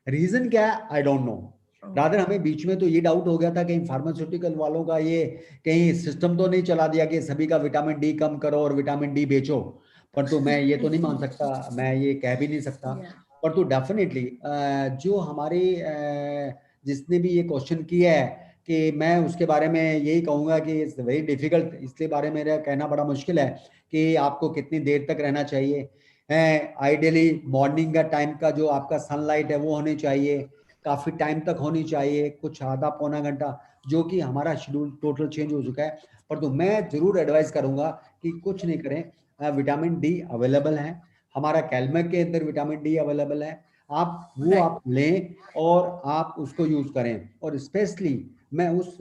रीजन क्या है, आई डोंट नो। रादर हमें बीच में तो ये डाउट हो गया था कि फार्मास्यूटिकल वालों का ये कहीं सिस्टम तो नहीं चला दिया कि सभी का विटामिन डी कम करो और विटामिन डी बेचो, परंतु मैं ये तो नहीं मान सकता, मैं ये कह भी नहीं सकता। परंतु डेफिनेटली जो हमारे जिसने भी ये क्वेश्चन किया है कि मैं उसके बारे में यही कहूँगा कि इट्स वेरी डिफिकल्ट, इसके बारे में मेरा कहना बड़ा मुश्किल है कि आपको कितनी देर तक रहना चाहिए। आइडियली मॉर्निंग का टाइम का जो आपका सनलाइट है वो होनी चाहिए, काफी टाइम तक होनी चाहिए, कुछ आधा पौना घंटा, जो कि हमारा शेड्यूल टोटल चेंज हो चुका है। पर तो मैं जरूर एडवाइस करूंगा कि कुछ नहीं करें, विटामिन डी अवेलेबल है, हमारा कैलमेक के अंदर विटामिन डी अवेलेबल है, आप वो आप लें और आप उसको यूज करें। और स्पेशली मैं उस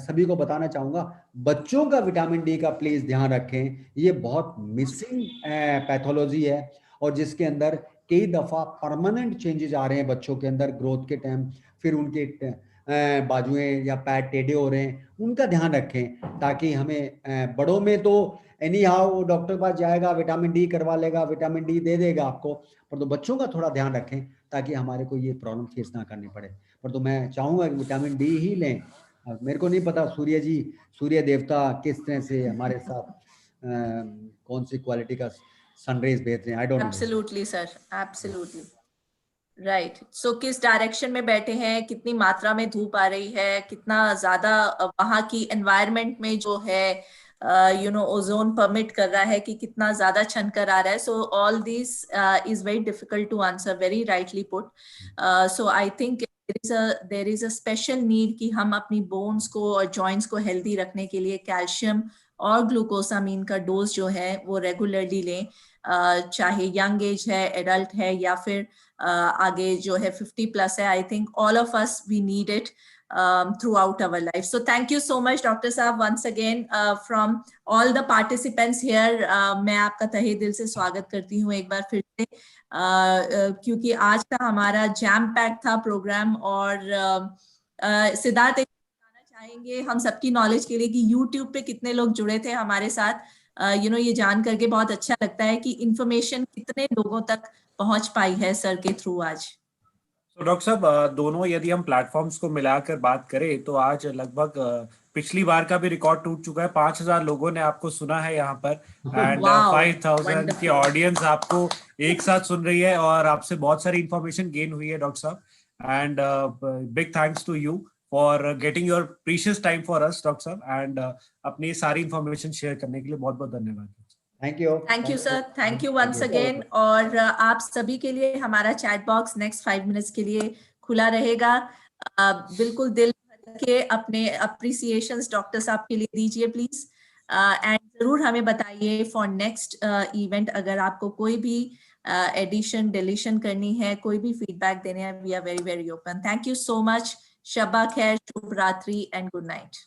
सभी को बताना चाहूंगा, बच्चों का विटामिन डी का प्लीज ध्यान रखें, ये बहुत मिसिंग पैथोलॉजी है और जिसके अंदर कई दफा परमानेंट चेंजेस आ रहे हैं बच्चों के अंदर ग्रोथ के टाइम, फिर उनके बाजुएं या पैर टेढ़े हो रहे हैं, उनका ध्यान रखें ताकि हमें बड़ों में तो एनी हाउ डॉक्टर के पास जाएगा, विटामिन डी करवा लेगा, विटामिन डी दे देगा आपको, पर तो बच्चों का थोड़ा ध्यान रखें ताकि हमारे को ये प्रॉब्लम फेस ना करनी पड़े। पर तो मैं चाहूंगा कि विटामिन डी ही लें। मेरे को नहीं पता सूर्य देवता किस तरह से हमारे साथ कौन सी क्वालिटी का सनरेज भेज रहे हैं, I don't know. Absolutely sir, absolutely right. So किस डायरेक्शन में बैठे हैं, कितनी मात्रा में धूप आ रही है, कितना ज्यादा वहां की एनवायरनमेंट में जो है ओजोन परमिट कर रहा है कि कितना ज्यादा छनकर आ रहा है। So all this is very difficult to answer, very rightly put. So I think there is a special need कि हम अपनी बोन्स को और जॉइंट्स को हेल्दी रखने के लिए कैल्शियम और ग्लूकोसामीन का डोज जो है वो रेगुलरली लें, चाहे यंग एज है, एडल्ट है, या फिर आगे जो है 50+ है। I think all of us we need it throughout our life. So thank you so much Dr. Saab once again from all the participants here. मैं आपका तहे दिल से स्वागत करती हूँ एक बार फिर से, क्योंकि आज का हमारा जैम पैक था प्रोग्राम। और सिद्धार्थ एक बताना चाहेंगे हम सबकी नॉलेज के लिए कि YouTube पे कितने लोग जुड़े थे हमारे साथ? ये जान करके बहुत अच्छा लगता है कि इंफॉर्मेशन कितने लोगों तक पहुंच पाई है सर के थ्रू आज। तो डॉक्टर साहब, दोनों यदि हम प्लेटफॉर्म्स को मिलाकर बात करें तो आज लगभग पिछली बार का भी रिकॉर्ड टूट चुका है। 5000 लोगों ने आपको सुना है यहाँ पर, एंड 5000 की ऑडियंस आपको एक साथ सुन रही है और आपसे बहुत सारी इंफॉर्मेशन गेन हुई है डॉक्टर साहब। And big thanks to you for getting your precious time for us doctor साहब, एंड अपनी सारी इंफॉर्मेशन शेयर करने के लिए बहुत बहुत धन्यवाद। Thank you sir, thank you once again. और आप सभी के लिए हमारा चैट बॉक्स नेक्स्ट 5 मिनट्स के लिए खुला रहेगा। बिल्कुल दिल भर के अपने अप्रिसिएशंस डॉक्टर साहब के लिए दीजिए प्लीज, एंड जरूर हमें बताइए फॉर नेक्स्ट इवेंट अगर आपको कोई भी एडिशन डिलीशन करनी है, कोई भी फीडबैक देने हैं, we are very very open. Thank you so much. शब्बा खैर, शुभ रात्रि and good night.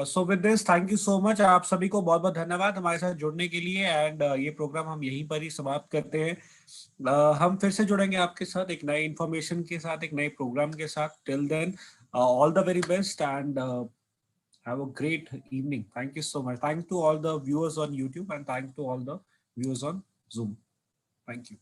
So with this thank you so much. आप सभी को बहुत बहुत धन्यवाद हमारे साथ जुड़ने के लिए, एंड ये प्रोग्राम हम यहीं पर ही समाप्त करते हैं। हम फिर से जुड़ेंगे आपके साथ एक नए इंफॉर्मेशन के साथ, एक नए प्रोग्राम के साथ। Till then all the very best and have a great evening. Thank you so much. Thanks to all the viewers on YouTube and thanks to all the viewers on Zoom. Thank you.